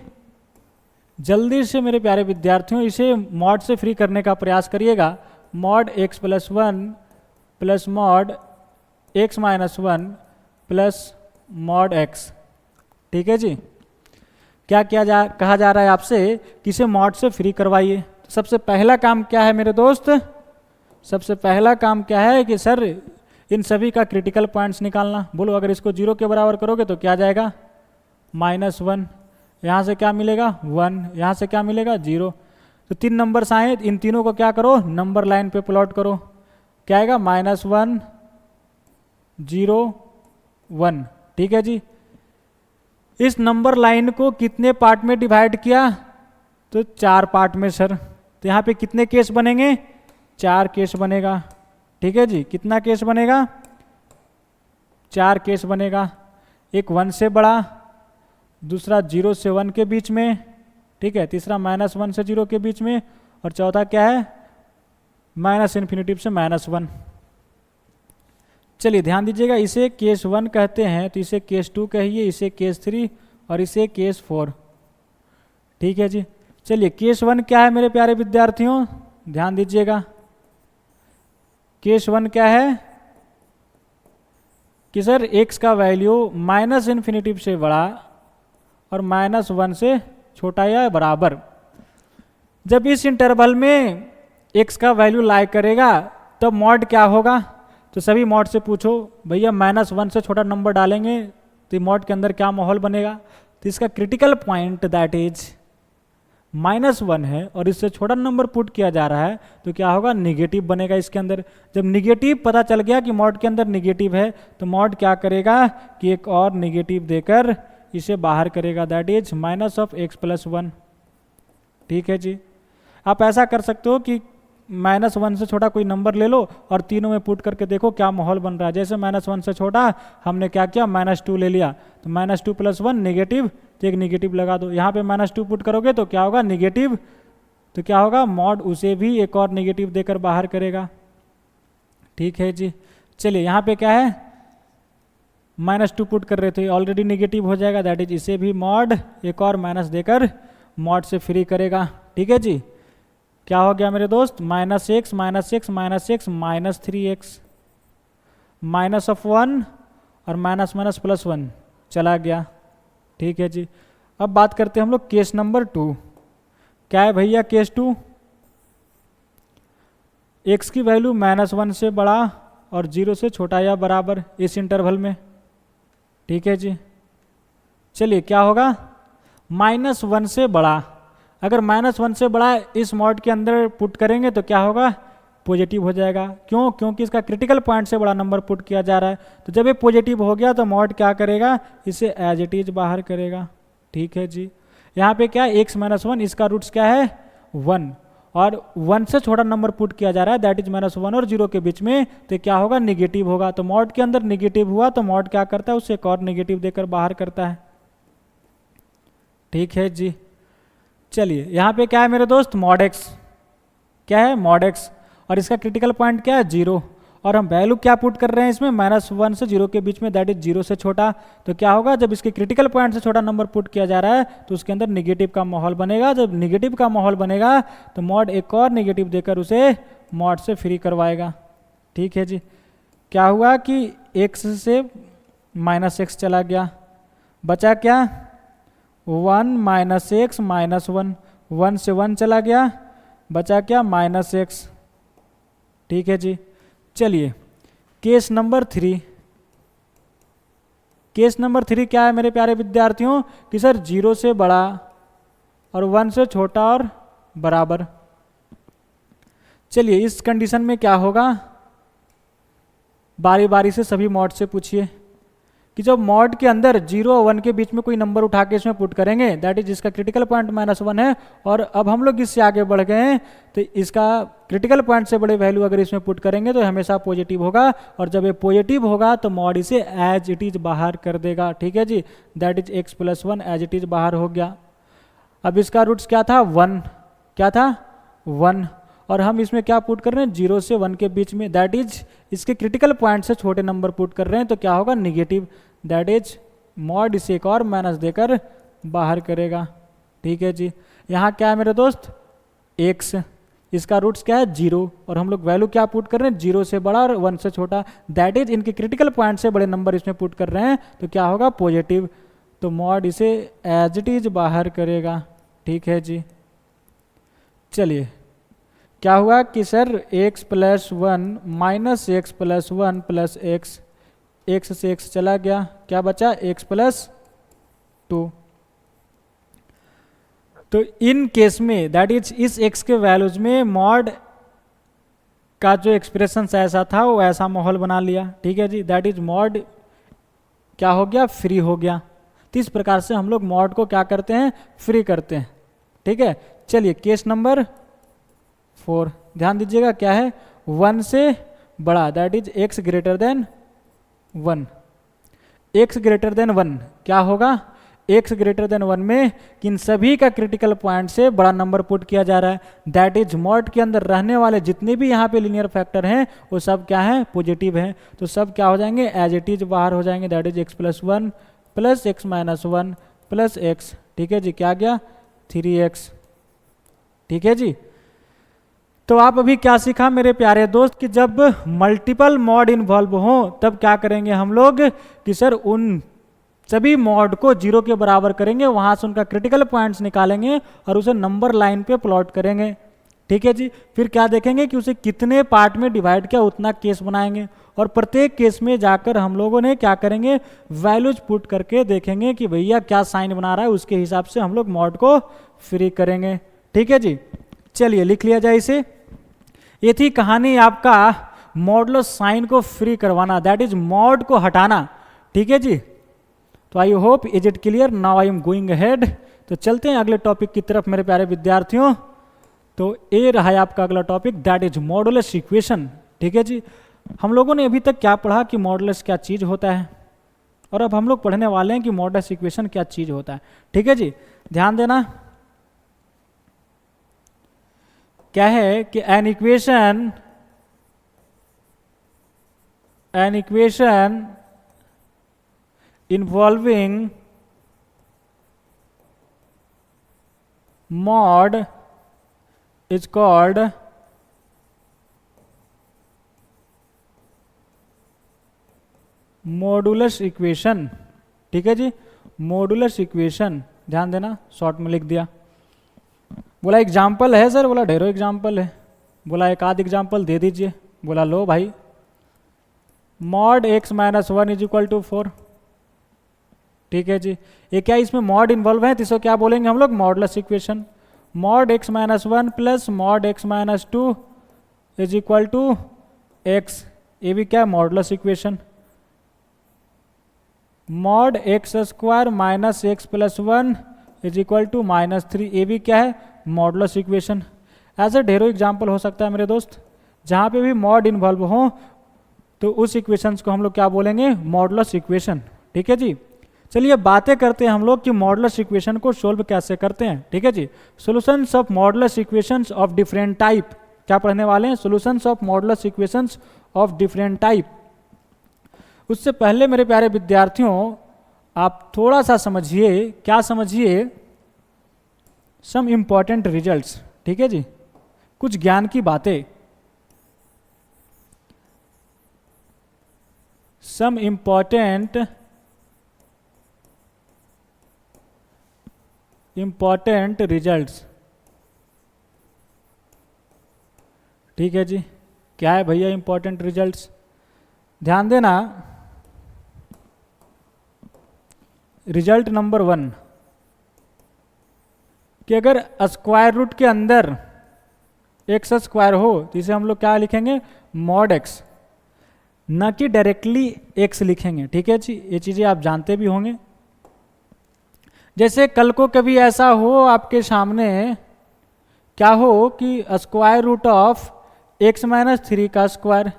जल्दी से मेरे प्यारे विद्यार्थियों इसे मॉड से फ्री करने का प्रयास करिएगा। Mod x+1 plus mod x-1 plus mod x। ठीक है जी। क्या कहा जा रहा है आपसे कि इसे मॉड से फ्री करवाइए। तो सबसे पहला काम क्या है मेरे दोस्त, सबसे पहला काम क्या है कि सर इन सभी का क्रिटिकल पॉइंट्स निकालना। बोलो अगर इसको 0 के बराबर करोगे तो क्या जाएगा, -1। यहाँ से क्या मिलेगा 1, यहाँ से क्या मिलेगा 0। तो 3 नंबर्स आए, इन तीनों को क्या करो, नंबर लाइन पे प्लॉट करो। क्या आएगा, -1 0 1। ठीक है जी। इस नंबर लाइन को कितने पार्ट में डिवाइड किया, तो 4 पार्ट में सर। तो यहाँ पे कितने केस बनेंगे, 4 केस बनेगा। ठीक है जी, कितना केस बनेगा, 4 केस बनेगा। एक 1 से बड़ा, दूसरा 0 से 1 के बीच में, ठीक है, तीसरा -1 से 0 के बीच में, और चौथा क्या है, -∞ से -1। चलिए ध्यान दीजिएगा, इसे केस 1 कहते हैं, तो इसे केस 2 कहिए, इसे केस 3 और इसे केस 4। ठीक है जी। चलिए केस 1 क्या है मेरे प्यारे विद्यार्थियों, ध्यान दीजिएगा। केस 1 क्या है कि सर x का वैल्यू -∞ से बड़ा और -1 से छोटा या बराबर। जब इस इंटरवल में x का वैल्यू लाई करेगा तब मॉड क्या होगा, तो सभी मॉड से पूछो भैया -1 से छोटा नंबर डालेंगे तो मॉड के अंदर क्या माहौल बनेगा। तो इसका क्रिटिकल पॉइंट दैट इज -1 है और इससे छोटा नंबर पुट किया जा रहा है, तो क्या होगा, निगेटिव बनेगा इसके अंदर। जब निगेटिव पता चल गया कि मॉड के अंदर निगेटिव है, तो मॉड क्या करेगा कि एक और निगेटिव देकर इसे बाहर करेगा, दैट इज -(x+1). ठीक है जी। आप ऐसा कर सकते हो कि -1 से छोटा कोई नंबर ले लो और तीनों में पुट करके देखो क्या माहौल बन रहा है। जैसे -1 से छोटा हमने क्या किया, -2 ले लिया, तो -2+1 निगेटिव, तो एक निगेटिव लगा दो। यहाँ पे -2 पुट करोगे तो क्या होगा, निगेटिव, तो क्या होगा, मॉड उसे भी एक और निगेटिव देकर बाहर करेगा। ठीक है जी। चलिए यहाँ पे क्या है, -2 पुट कर रहे थे, ऑलरेडी निगेटिव हो जाएगा, दैट इज इसे भी मॉड एक और माइनस देकर मॉड से फ्री करेगा। ठीक है जी। क्या हो गया मेरे दोस्त, -(x) -3x -(1) और -(+1) चला गया। ठीक है जी। अब बात करते हैं हम लोग केस नंबर 2। क्या है भैया केस 2, x की वैल्यू -1 से बड़ा और 0 से छोटा या बराबर इस इंटरवल में। ठीक है जी। चलिए क्या होगा, -1 से बड़ा, अगर -1 से बड़ा इस मॉड के अंदर पुट करेंगे तो क्या होगा, पॉजिटिव हो जाएगा। क्यों, क्योंकि इसका क्रिटिकल पॉइंट से बड़ा नंबर पुट किया जा रहा है। तो जब ये पॉजिटिव हो गया तो मॉड क्या करेगा, इसे एज इट इज बाहर करेगा। ठीक है जी। यहाँ पे क्या है, x-1, इसका रूट्स क्या है, 1, और 1 से छोटा नंबर पुट किया जा रहा है, दैट इज -1 और 0 के बीच में, तो क्या होगा, निगेटिव होगा। तो मॉड के अंदर निगेटिव हुआ तो मॉड क्या करता है, उसे एक और निगेटिव देकर बाहर करता है। ठीक है जी। चलिए यहाँ पे क्या है मेरे दोस्त, मॉड x, क्या है, मॉड x, और इसका क्रिटिकल पॉइंट क्या है, 0, और हम वैल्यू क्या पुट कर रहे हैं इसमें, -1 से 0 के बीच में, दैट इज 0 से छोटा। तो क्या होगा, जब इसके क्रिटिकल पॉइंट से छोटा नंबर पुट किया जा रहा है तो उसके अंदर निगेटिव का माहौल बनेगा। जब निगेटिव का माहौल बनेगा तो मॉड एक और निगेटिव देकर उसे मॉड से फ्री करवाएगा। ठीक है जी। क्या हुआ कि x से -x चला गया, बचा क्या, 1 -x -1, 1 से 1 चला गया, बचा क्या, -x। ठीक है जी। चलिए केस नंबर 3। केस नंबर 3 क्या है मेरे प्यारे विद्यार्थियों, कि सर 0 से बड़ा और 1 से छोटा और बराबर। चलिए इस कंडीशन में क्या होगा, बारी बारी से सभी मॉड से पूछिए कि जब मॉड के अंदर 0 और 1 के बीच में कोई नंबर उठा के इसमें पुट करेंगे, दैट इज इसका क्रिटिकल पॉइंट -1 है, और अब हम लोग इससे आगे बढ़ गए हैं, तो इसका क्रिटिकल पॉइंट से बड़े वैल्यू अगर इसमें पुट करेंगे तो हमेशा पॉजिटिव होगा, और जब ये पॉजिटिव होगा तो मॉड इसे एज इट इज बाहर कर देगा। ठीक है जी। That is x+1 as it is बाहर हो गया। अब इसका रूट्स क्या था, 1, क्या था, 1, और हम इसमें क्या पुट कर रहे हैं, 0 से 1 के बीच में, दैट इज इसके क्रिटिकल पॉइंट से छोटे नंबर पुट कर रहे हैं, तो क्या होगा, निगेटिव, दैट इज मॉड इसे एक और माइनस देकर बाहर करेगा। ठीक है जी। यहाँ क्या है मेरे दोस्त, x, इसका रूट्स क्या है, 0, और हम लोग वैल्यू क्या पुट कर रहे हैं, 0 से बड़ा और 1 से छोटा, दैट इज इनके क्रिटिकल पॉइंट से बड़े नंबर इसमें पुट कर रहे हैं, तो क्या होगा, पॉजिटिव, तो मॉड इसे एज इट इज बाहर करेगा। ठीक है जी। चलिए क्या हुआ कि sir x+1 -x+1 + x, x से x चला गया, क्या बचा, x+2। तो इन केस में दैट इज इस x के वैल्यूज में मॉड का जो एक्सप्रेशन ऐसा था वो ऐसा माहौल बना लिया, ठीक है जी। दैट इज मॉड क्या हो गया, फ्री हो गया। तो इस प्रकार से हम लोग मॉड को क्या करते हैं, फ्री करते हैं, ठीक है। चलिए केस नंबर 4 ध्यान दीजिएगा, क्या है, 1 से बड़ा, that is x greater then 1। x greater then 1 क्या होगा, x ग्रेटर देन 1 में किन सभी का क्रिटिकल पॉइंट से बड़ा नंबर पुट किया जा रहा है। दैट इज मॉड के अंदर रहने वाले जितने भी यहाँ पे लीनियर फैक्टर हैं वो सब क्या है, पॉजिटिव हैं। तो सब क्या हो जाएंगे, एज इट इज बाहर हो जाएंगे। That is x+1 plus x-1 plus x, ठीक है जी, क्या गया 3x, ठीक है जी। तो आप अभी क्या सीखा मेरे प्यारे दोस्त कि जब मल्टीपल मॉड इन्वॉल्व हो तब क्या करेंगे हम लोग कि सर उन सभी मॉड को 0 के बराबर करेंगे, वहां से उनका क्रिटिकल पॉइंट्स निकालेंगे और उसे नंबर लाइन पे प्लॉट करेंगे, ठीक है जी। फिर क्या देखेंगे कि उसे कितने पार्ट में डिवाइड किया उतना केस बनाएंगे और प्रत्येक केस में जाकर हम लोगों ने क्या करेंगे, वैल्यूज पुट करके देखेंगे कि भैया क्या साइन बना रहा है, उसके हिसाब से हम लोग मॉड को फ्री करेंगे, ठीक है जी। चलिए लिख लिया जाए इसे। ये थी कहानी आपका मॉडुलस साइन को फ्री करवाना, दैट इज मॉड को हटाना, ठीक है जी। तो आई hope is it clear, now I am going ahead. तो चलते हैं अगले टॉपिक की तरफ मेरे प्यारे विद्यार्थियों। तो ये रहा है आपका अगला topic, that is modulus equation, ठीक है जी। हम लोगों ने अभी तक क्या पढ़ा कि मॉडुलस क्या चीज होता है, और अब हम लोग पढ़ने वाले हैं कि मॉडुलस इक्वेशन क्या चीज होता है, ठीक है जी। ध्यान देना, क्या है कि an equation involving mod is called modulus equation, ठीक है जी। मॉडुलस इक्वेशन, ध्यान देना, शॉर्ट में लिख दिया। बोला एग्जाम्पल है सर, बोला ढेरों एग्जाम्पल है, बोला एक आध एग्जाम्पल दे दीजिए। बोला लो भाई, mod x-1 is equal to 4, ठीक है जी। ये क्या इसमें मॉड इन्वॉल्व है तो इसको क्या बोलेंगे हम लोग, modulus equation. Mod x-1 plus mod x-2 is equal to x, ये भी क्या है, modulus equation. Mod x² minus x+1 is equal to -3, ये भी क्या है, मॉडुलस इक्वेशन। ऐसे ढेरों एग्जाम्पल हो सकता है मेरे दोस्त, जहाँ पे भी मॉड इन्वॉल्व हो तो उस इक्वेशंस को हम लोग क्या बोलेंगे, मॉडुलस इक्वेशन, ठीक है जी। चलिए बातें करते हैं हम लोग कि मॉडुलस इक्वेशन को सोल्व कैसे करते हैं, ठीक है जी। Solutions of modulus equations of different type, क्या पढ़ने वाले हैं, solutions of modulus equations of different type. उससे पहले मेरे प्यारे विद्यार्थियों आप थोड़ा सा समझिए, क्या समझिए, सम इंपॉर्टेंट रिजल्ट्स, ठीक है जी, कुछ ज्ञान की बातें। सम इंपॉर्टेंट रिजल्ट्स, ठीक है जी। क्या है भैया इंपॉर्टेंट रिजल्ट्स, ध्यान देना। रिजल्ट नंबर 1 कि अगर स्क्वायर रूट के अंदर x² हो तो इसे हम लोग क्या लिखेंगे, मॉड x, न कि डायरेक्टली x लिखेंगे, ठीक है जी। ये चीज़ें आप जानते भी होंगे। जैसे कल को कभी ऐसा हो आपके सामने क्या हो कि स्क्वायर रूट ऑफ x-3 का स्क्वायर,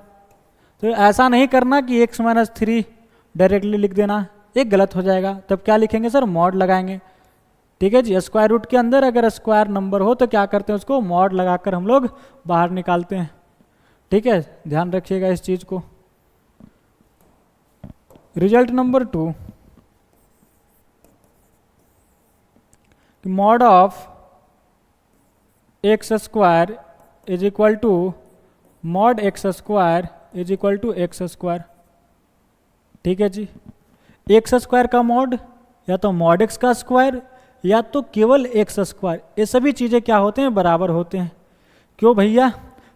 तो ऐसा नहीं करना कि x-3 डायरेक्टली लिख देना, एक गलत हो जाएगा। तब क्या लिखेंगे सर, मॉड लगाएंगे, ठीक है जी। स्क्वायर रूट के अंदर अगर स्क्वायर नंबर हो तो क्या करते हैं, उसको मॉड लगाकर हम लोग बाहर निकालते हैं, ठीक है। ध्यान रखिएगा इस चीज को। Result number 2, mod of x² is equal to mod x² is equal to x², ठीक है जी। x² का मॉड या तो मॉड x का स्क्वायर या तो केवल x², ये सभी चीज़ें क्या होते हैं, बराबर होते हैं। क्यों भैया,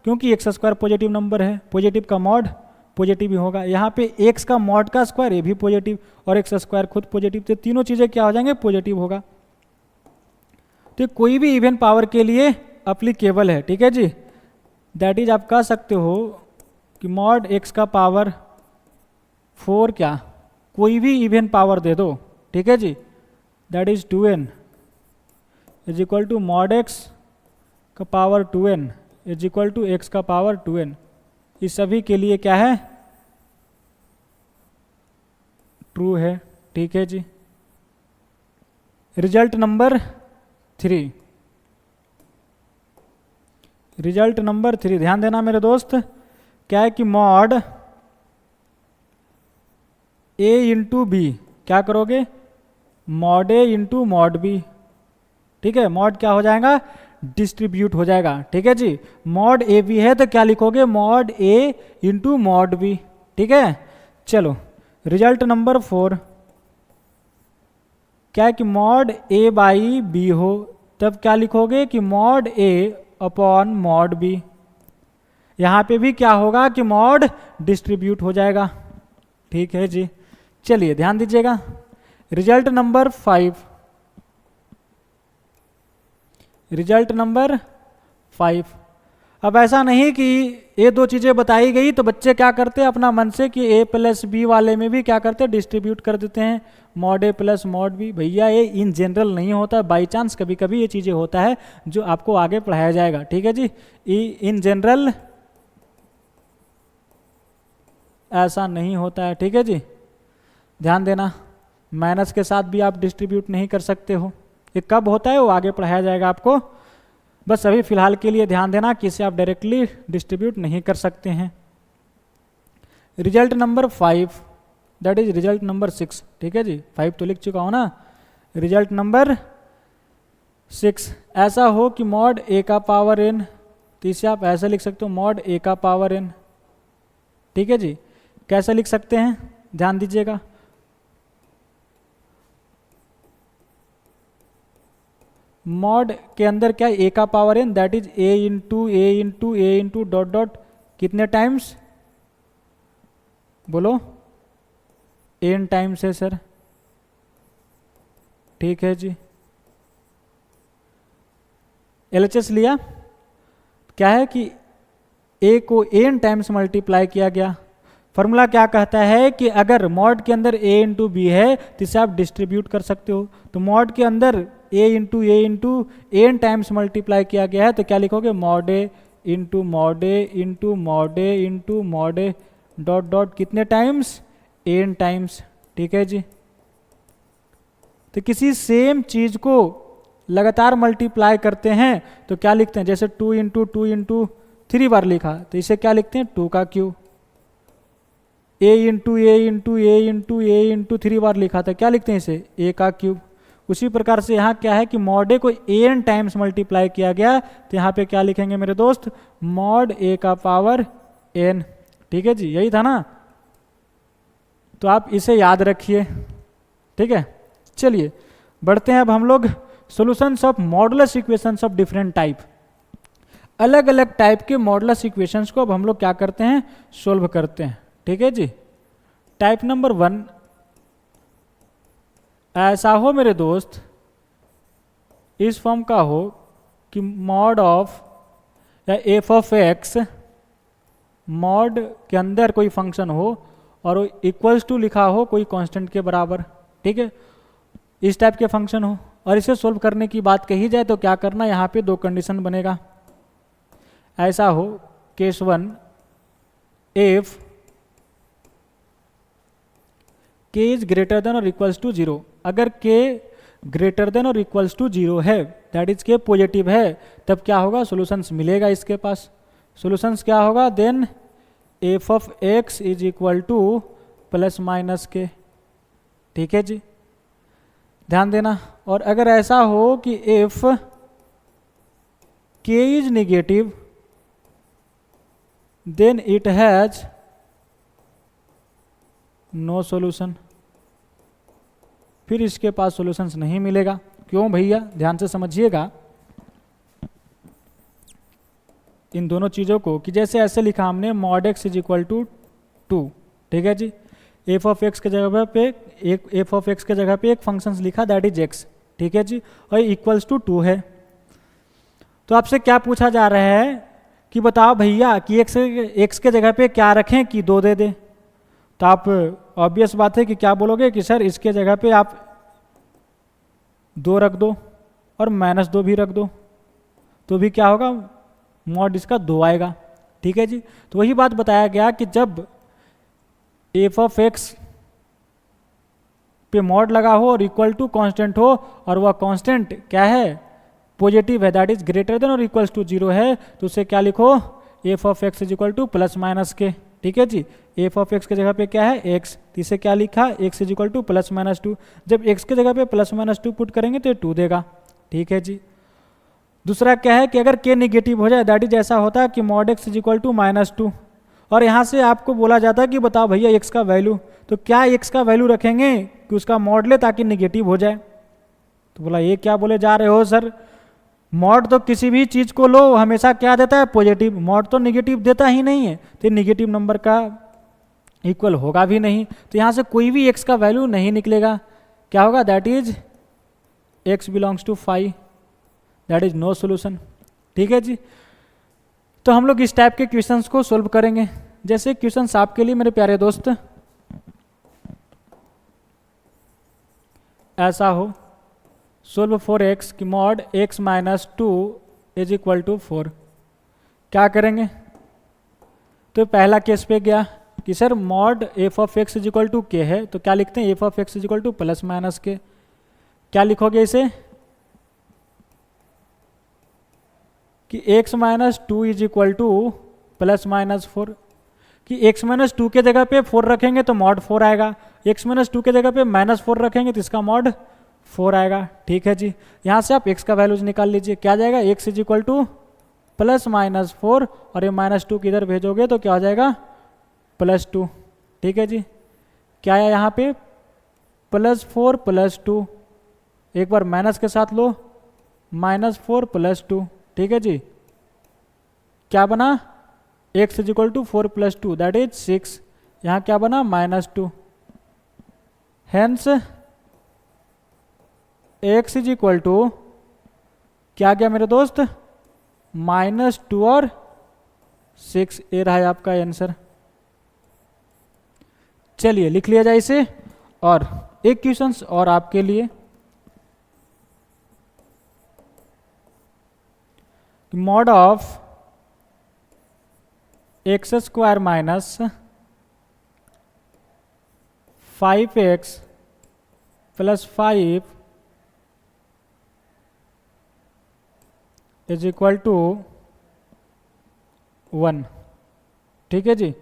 क्योंकि x² पॉजिटिव नंबर है, पॉजिटिव का मॉड पॉजिटिव ही होगा। यहाँ पे x का मॉड का स्क्वायर ये भी पॉजिटिव और x² खुद पॉजिटिव, तो तीनों चीज़ें क्या हो जाएंगे, पॉजिटिव होगा। तो कोई भी इवन पावर के लिए अप्लीकेबल है, ठीक है जी। दैट इज आप कह सकते हो कि मॉड एक्स का पावर 4 क्या, कोई भी इवन पावर दे दो, ठीक है जी, that is 2n is equal to mod x का power 2n is equal to x का पावर 2n। इस सभी के लिए क्या है, ट्रू है, ठीक है जी। रिजल्ट नंबर 3, रिजल्ट नंबर 3 ध्यान देना मेरे दोस्त, क्या है कि मॉड ए इंटू बी, क्या करोगे, मॉड ए इंटू मॉड बी, ठीक है। मॉड क्या हो जाएगा, डिस्ट्रीब्यूट हो जाएगा, ठीक है जी। मॉड ए बी है तो क्या लिखोगे, मॉड ए इंटू मॉड बी, ठीक है। चलो रिजल्ट नंबर 4, क्या है कि मॉड ए बाई बी हो, तब क्या लिखोगे कि मॉड ए अपॉन मॉड बी। यहाँ पे भी क्या होगा कि मॉड डिस्ट्रीब्यूट हो जाएगा, ठीक है जी। चलिए ध्यान दीजिएगा, रिजल्ट नंबर 5, रिजल्ट नंबर 5। अब ऐसा नहीं कि ये दो चीज़ें बताई गई तो बच्चे क्या करते हैं अपना मन से कि a प्लस बी वाले में भी क्या करते हैं, डिस्ट्रीब्यूट कर देते हैं, मॉड ए प्लस मॉड बी। भैया ये इन जनरल नहीं होता, बाई चांस कभी कभी ये चीज़ें होता है जो आपको आगे पढ़ाया जाएगा, ठीक है जी। इन जनरल ऐसा नहीं होता है, ठीक है जी। ध्यान देना, माइनस के साथ भी आप डिस्ट्रीब्यूट नहीं कर सकते हो, ये कब होता है वो आगे पढ़ाया जाएगा आपको। बस अभी फिलहाल के लिए ध्यान देना कि इसे आप डायरेक्टली डिस्ट्रीब्यूट नहीं कर सकते हैं। Result number 5 that is result number 6, ठीक है जी। 5 तो लिख चुका हूं ना। रिजल्ट नंबर 6, ऐसा हो कि मॉड ए का पावर n, तो इसे आप ऐसे लिख सकते हो मॉड ए का पावर n, ठीक है जी। कैसे लिख सकते हैं ध्यान दीजिएगा, मॉड के अंदर क्या है, ए का power n that is A into A into A into dot dot कितने टाइम्स, बोलो, n टाइम्स है सर, ठीक है जी। LHS लिया, क्या है कि a को n टाइम्स मल्टीप्लाई किया गया। फॉर्मूला क्या कहता है कि अगर मॉड के अंदर a इंटू बी है तो इसे आप डिस्ट्रीब्यूट कर सकते हो। तो मॉड के अंदर a into n times multiply किया गया है तो क्या लिखोगे, मॉड ए इंटू मॉड ए इंटू मॉड ए इंटू मॉड ए डॉट डॉट कितने टाइम्स, n टाइम्स, ठीक है जी। तो किसी सेम चीज को लगातार मल्टीप्लाई करते हैं तो क्या लिखते हैं, जैसे 2 इंटू 3 बार लिखा तो इसे क्या लिखते हैं, 2 का cube. a into A into A into A into 3 बार लिखा था, क्या लिखते हैं इसे, a का क्यूब। उसी प्रकार से यहाँ क्या है कि मॉड ए को n टाइम्स मल्टीप्लाई किया गया तो यहाँ पे क्या लिखेंगे मेरे दोस्त, मॉड a का पावर n, ठीक है जी, यही था ना। तो आप इसे याद रखिए, ठीक है। चलिए बढ़ते हैं अब हम लोग solutions of modulus equations of different type. अलग अलग टाइप के मॉडुलस इक्वेशंस को अब हम लोग क्या करते हैं, सोल्व करते हैं, ठीक है जी। टाइप नंबर 1, ऐसा हो मेरे दोस्त, इस फॉर्म का हो कि मॉड ऑफ या एफ ऑफ एक्स, मॉड के अंदर कोई फंक्शन हो और इक्वल्स टू लिखा हो कोई कांस्टेंट के बराबर, ठीक है, इस टाइप के फंक्शन हो। और इसे सोल्व करने की बात कही जाए तो क्या करना, यहाँ पे 2 कंडीशन बनेगा। ऐसा हो case 1, if k is greater than और इक्वल्स टू 0, अगर k ग्रेटर देन और इक्वल्स टू 0 है, दैट इज k पॉजिटिव है, तब क्या होगा, सॉल्यूशंस मिलेगा इसके पास। सॉल्यूशंस क्या होगा, then F of x is equal to plus minus k, ठीक है जी, ध्यान देना। और अगर ऐसा हो कि if k is negative then it has no solution, फिर इसके पास सॉल्यूशंस नहीं मिलेगा। क्यों भैया, ध्यान से समझिएगा इन दोनों चीज़ों को, कि जैसे ऐसे लिखा हमने mod x is equal to 2, ठीक है जी। एफ ऑफ एक्स के जगह पे एक फंक्शन लिखा दैट इज एक्स, ठीक है जी, और इक्वल्स टू 2 है। तो आपसे क्या पूछा जा रहा है कि बताओ भैया कि एक्स के जगह पे क्या रखें कि 2 दे दे। तो आप ऑब्वियस बात है कि क्या बोलोगे कि सर इसके जगह पे आप 2 रख दो और -2 भी रख दो, तो भी क्या होगा, मॉड इसका 2 आएगा। ठीक है जी, तो वही बात बताया गया कि जब एफ ऑफ एक्स पे मॉड लगा हो और इक्वल टू कांस्टेंट हो और वह कांस्टेंट क्या है, पॉजिटिव है, दैट इज ग्रेटर देन और इक्वल्स टू 0 है, तो उसे क्या लिखो, F of X is equal to plus minus के। ठीक है जी, एफ ऑफ एक्स के जगह पे क्या है, एक्स, तो इसे क्या लिखा, एक्स इज इक्वल टू +-2। जब एक्स के जगह पे +-2 पुट करेंगे तो ये 2 देगा। ठीक है जी, दूसरा क्या है कि अगर के निगेटिव हो जाए, दैट इज ऐसा होता है कि mod x is equal to -2, और यहाँ से आपको बोला जाता है कि बताओ भैया एक्स का वैल्यू, तो क्या एक्स का वैल्यू रखेंगे कि उसका मॉड ले ताकि निगेटिव हो जाए। तो बोला ये क्या बोले जा रहे हो सर, मॉड तो किसी भी चीज़ को लो हमेशा क्या देता है, पॉजिटिव, मॉड तो निगेटिव देता ही नहीं है, तो निगेटिव नंबर का इक्वल होगा भी नहीं, तो यहाँ से कोई भी एक्स का वैल्यू नहीं निकलेगा। क्या होगा, that is X belongs to 5, that is no solution. ठीक है जी, तो हम लोग इस टाइप के क्वेश्चंस को सोल्व करेंगे। जैसे क्वेश्चंस आपके लिए मेरे प्यारे दोस्त ऐसा हो, सोल्व फॉर एक्स की mod X -2 is equal to 4, क्या करेंगे। तो पहला केस पे गया कि sir mod F of X is equal to K है, तो क्या लिखते हैं, F of X is equal to +-के। क्या लिखोगे इसे कि x -2 इज इक्वल टू +-4, कि x -2 के जगह पे 4 रखेंगे तो मॉड 4 आएगा, x -2 के जगह पे -4 रखेंगे तो इसका मॉड 4 आएगा। ठीक है जी, यहाँ से आप x का वैल्यूज निकाल लीजिए, क्या जाएगा, x इज इक्वल टू +-4, और ये -2 किधर भेजोगे तो क्या हो जाएगा, +2। ठीक है जी, क्या है यहाँ पे, +4 +2, एक बार माइनस के साथ लो, -4 +2। ठीक है जी, क्या बना, x is equal to 4 + 2 that is 6, यहाँ क्या बना, -2, hence x is equal to क्या गया मेरे दोस्त, -2 और 6, ये रहा है आपका आंसर। चलिए लिख लिया जाए इसे, और एक क्वेश्चन और आपके लिए, mod of x² - 5x + 5 is equal to 1। ठीक है जी,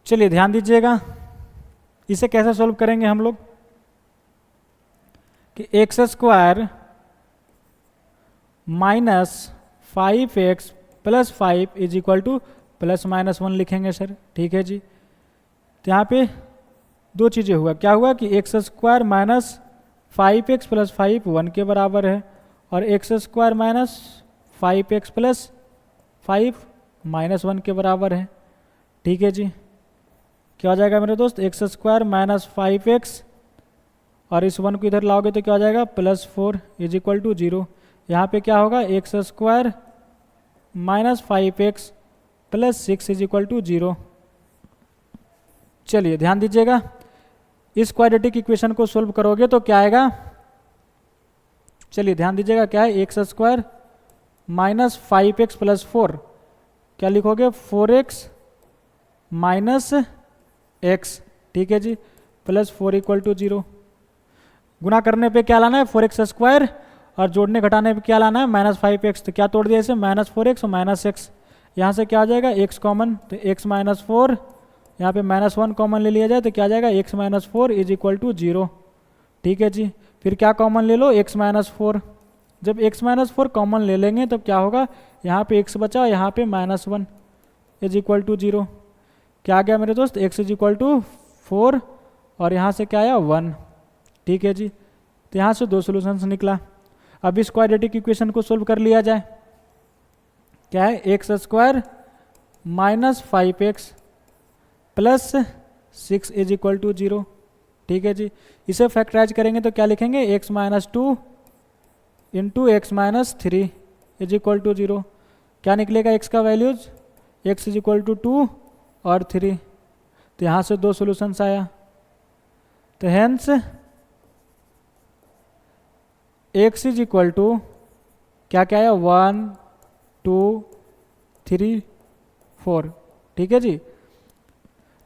चलिए ध्यान दीजिएगा, इसे कैसे सोल्व करेंगे हम लोग कि x² - 5x + 5 is equal to +-1 लिखेंगे सर। ठीक है जी, तो यहाँ पे दो चीज़ें हुआ, क्या हुआ कि x² - 5x + 5 1 के बराबर है, और x² - 5x + 5 -1 के बराबर है। ठीक है जी, क्या हो जाएगा मेरे दोस्त, x² - 5x, और इस 1 को इधर लाओगे तो क्या हो जाएगा, +4 इज इक्वल टू 0। यहाँ पे क्या होगा, x² - 5x + 6 is equal to 0। चलिए ध्यान दीजिएगा, इस क्वाड्रेटिक इक्वेशन को सोल्व करोगे तो क्या आएगा, चलिए ध्यान दीजिएगा, क्या है, x² - 5x + 4, क्या लिखोगे, 4x - x। ठीक है जी, +4 इक्वल टू 0। गुना करने पे क्या लाना है, 4x², और जोड़ने घटाने पे क्या लाना है, -5x, तो क्या तोड़ दिया इसे, -4x और -x, यहाँ से क्या आ जाएगा, x कॉमन, तो x -4, यहाँ पे -1 कॉमन ले लिया जाए तो क्या आ जाएगा, x -4 इज इक्वल टू 0। ठीक है जी, फिर क्या कॉमन ले लो, x -4, जब x -4 कॉमन ले लेंगे तब क्या होगा, यहाँ पे x बचा, यहाँ पे -1 इज इक्वल टू 0। क्या आ गया मेरे दोस्त, x इज इक्वल टू 4, और यहाँ से क्या आया, 1। ठीक है जी, तो यहाँ से दो सोल्यूशंस निकला। अब इस क्वाड्रेटिक इक्वेशन को सोल्व कर लिया जाए, क्या है, x² - 5x + 6 is equal to 0। ठीक है जी। इसे फैक्टराइज करेंगे तो क्या लिखेंगे, x minus 2 into x minus 3 is equal to 0। क्या निकलेगा x का values, x is equal to 2 और 3। तो यहाँ से दो सोल्यूशंस आया, तो hence x is equal to क्या क्या आया, 1 2 3 4, ठीक है जी।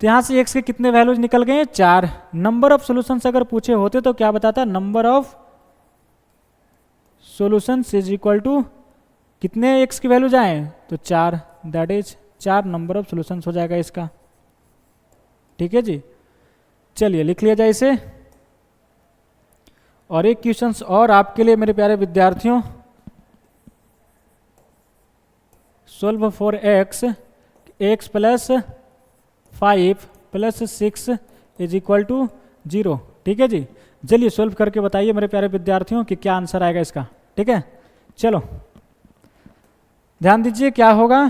तो यहाँ से x के कितने वैल्यूज निकल गए हैं, 4। नंबर ऑफ सॉल्यूशंस अगर पूछे होते तो क्या बताता, number of solutions is equal to कितने x की वैल्यूज आए, तो 4, that is 4 number of solutions हो जाएगा इसका, ठीक है जी। चलिए लिख लिया जाए इसे। और एक क्वेश्चंस और आपके लिए मेरे प्यारे विद्यार्थियों, solve for x plus 5 plus 6 is equal to 0, ठीक है जी। चलिए सोल्व करके बताइए मेरे प्यारे विद्यार्थियों कि क्या आंसर आएगा इसका, ठीक है। चलो ध्यान दीजिए क्या होगा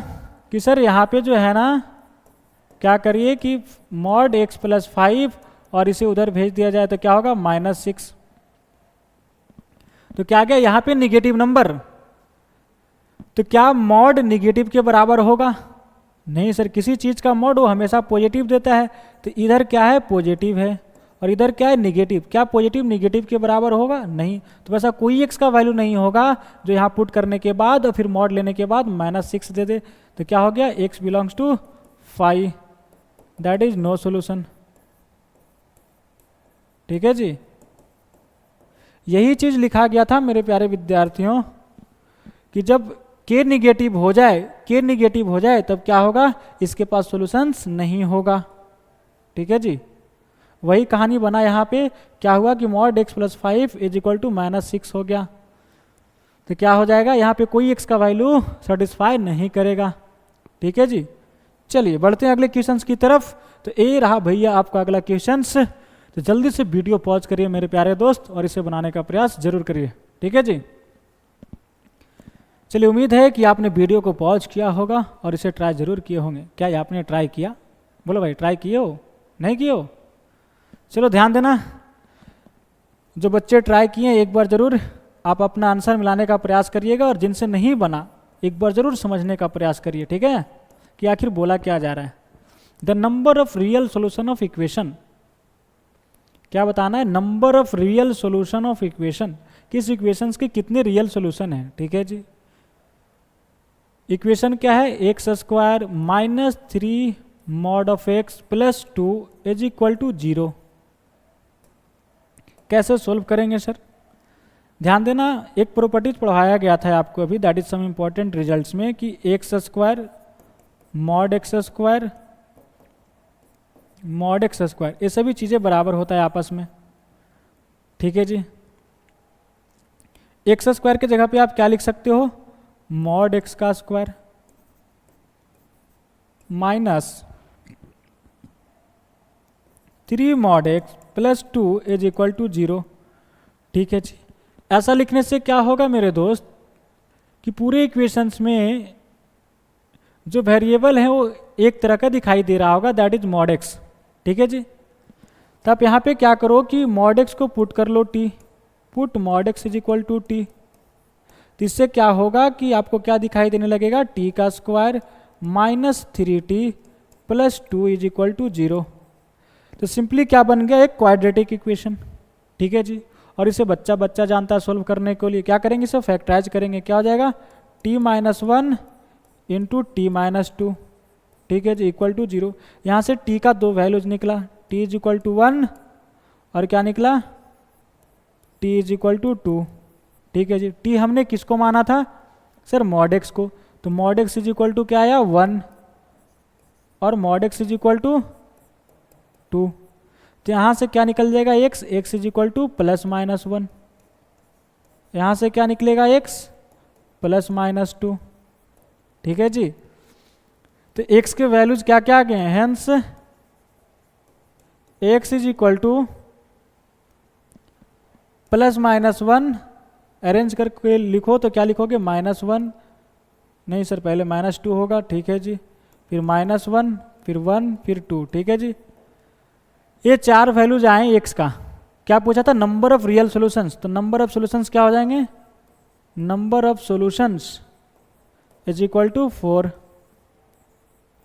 कि सर यहाँ पे जो है ना, क्या करिए कि मॉड x प्लस 5 और इसे उधर भेज दिया जाए तो क्या होगा, -6। तो क्या गया यहाँ पे निगेटिव नंबर, तो क्या मॉड निगेटिव के बराबर होगा, नहीं सर, किसी चीज का मॉड वो हमेशा पॉजिटिव देता है। तो इधर क्या है, पॉजिटिव है, और इधर क्या है, निगेटिव। क्या पॉजिटिव निगेटिव के बराबर होगा, नहीं। तो वैसा कोई x का वैल्यू नहीं होगा जो यहाँ पुट करने के बाद और फिर मॉड लेने के बाद -6 दे दे। तो क्या हो गया, x belongs to 5, that is no solution, ठीक है जी। यही चीज लिखा गया था मेरे प्यारे विद्यार्थियों कि जब k निगेटिव हो जाए तब क्या होगा, इसके पास सॉल्यूशंस नहीं होगा, ठीक है जी। वही कहानी बना यहाँ पे, क्या हुआ कि mod x plus 5 is equal to -6 हो गया। तो क्या हो जाएगा, यहाँ पे कोई x का वैल्यू सेटिस्फाई नहीं करेगा, ठीक है जी। चलिए बढ़ते हैं अगले क्वेश्चंस की तरफ। तो ये रहा भैया आपका अगला क्वेश्चंस। तो जल्दी से वीडियो पॉज करिए मेरे प्यारे दोस्त और इसे बनाने का प्रयास जरूर करिए, ठीक है जी। चलिए उम्मीद है कि आपने वीडियो को पॉज किया होगा और इसे ट्राई जरूर किए होंगे। क्या ये आपने ट्राई किया, बोलो भाई, ट्राई किए हो, नहीं किए हो? चलो ध्यान देना, जो बच्चे ट्राई किए एक बार जरूर आप अपना आंसर मिलाने का प्रयास करिएगा, और जिनसे नहीं बना एक बार जरूर समझने का प्रयास करिए, ठीक है, कि आखिर बोला क्या जा रहा है। The number of real solution of equation, क्या बताना है, number of real solution of equation, किस इक्वेशंस के कितने रियल सोल्यूशन है, ठीक है जी। इक्वेशन क्या है, X square minus 3 mod of X plus 2 is equal to 0। कैसे सोल्व करेंगे सर, ध्यान देना, एक प्रॉपर्टीज पढ़ाया गया था आपको अभी, that is some important results में, कि X square mod X square mod X square, ये सभी चीज़ें बराबर होता है आपस में, ठीक है जी। एक्स स्क्वायर के जगह पे आप क्या लिख सकते हो, मॉड एक्स का square minus 3 mod X plus 2 is equal to 0, ठीक है जी। ऐसा लिखने से क्या होगा मेरे दोस्त कि पूरे इक्वेशंस में जो वेरिएबल है वो एक तरह का दिखाई दे रहा होगा, दैट इज मॉड एक्स, ठीक है जी। तो आप यहाँ पे क्या करो कि मॉड एक्स को पुट कर लो t, put mod x is equal to t. तो इससे क्या होगा कि आपको क्या दिखाई देने लगेगा, टी का square minus 3t plus 2 is equal to 0। तो सिंपली क्या बन गया, एक क्वाड्रेटिक इक्वेशन, ठीक है जी। और इसे बच्चा बच्चा जानता है सोल्व करने के लिए, क्या करेंगे, इसे फैक्टराइज करेंगे, क्या हो जाएगा, t minus 1 into T minus 2, ठीक है जी, इक्वल टू 0। यहाँ से t का दो वैल्यूज निकला, t इज इक्वल टू 1 और क्या निकला, t इज इक्वल टू 2, ठीक है जी। t हमने किसको माना था सर, मॉड एक्स को, तो mod x is equal to क्या आया 1 और mod x is equal to 2। तो यहाँ से क्या निकल जाएगा, x is equal to plus minus 1, यहाँ से क्या निकलेगा, x प्लस माइनस 2, ठीक है जी। तो x के वैल्यूज क्या क्या आ गए हैं, hence x is equal to plus minus 1, arrange करके लिखो तो क्या लिखोगे, -1, नहीं सर पहले -2 होगा, ठीक है जी, फिर -1 फिर 1 फिर 2, ठीक है जी। ये 4 वैल्यूज आए एक्स का, क्या पूछा था, नंबर ऑफ रियल सॉल्यूशंस, तो नंबर ऑफ सॉल्यूशंस क्या हो जाएंगे, number of solutions is equal to 4,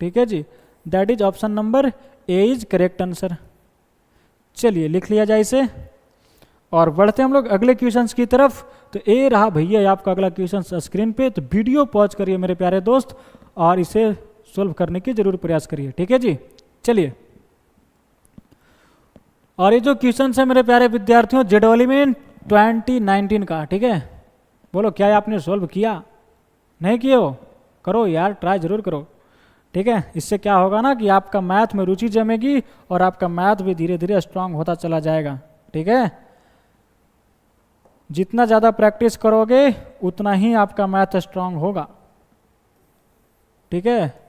ठीक है जी, that is option number A is correct answer. चलिए लिख लिया जाए इसे और बढ़ते हम लोग अगले क्वेश्चंस की तरफ। तो ए रहा भैया आपका अगला क्वेश्चन स्क्रीन पे, तो वीडियो पॉज करिए मेरे प्यारे दोस्त और इसे सोल्व करने की जरूर प्रयास करिए, ठीक है जी। चलिए, और ये जो क्वेश्चन है मेरे प्यारे विद्यार्थियों जेडोली में 2019 का, ठीक है, बोलो क्या आपने सोल्व किया, नहीं किए हो, करो यार, ट्राई जरूर करो, ठीक है। इससे क्या होगा ना कि आपका मैथ में रुचि जमेगी और आपका मैथ भी धीरे धीरे स्ट्रांग होता चला जाएगा, ठीक है। जितना ज़्यादा प्रैक्टिस करोगे उतना ही आपका मैथ स्ट्रांग होगा, ठीक है।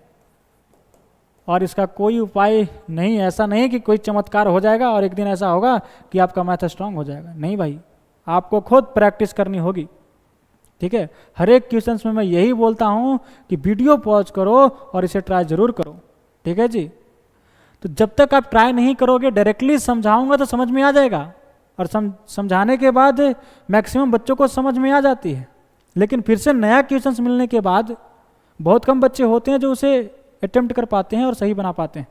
और इसका कोई उपाय नहीं, ऐसा नहीं कि कोई चमत्कार हो जाएगा और एक दिन ऐसा होगा कि आपका मैथ स्ट्रांग हो जाएगा, नहीं भाई, आपको खुद प्रैक्टिस करनी होगी, ठीक है। हर एक क्वेश्चंस में मैं यही बोलता हूँ कि वीडियो पॉज करो और इसे ट्राई जरूर करो, ठीक है जी। तो जब तक आप ट्राई नहीं करोगे, डायरेक्टली समझाऊंगा तो समझ में आ जाएगा, और समझाने के बाद मैक्सिमम बच्चों को समझ में आ जाती है, लेकिन फिर से नया क्वेश्चंस मिलने के बाद बहुत कम बच्चे होते हैं जो उसे अटेम्प्ट कर पाते हैं और सही बना पाते हैं,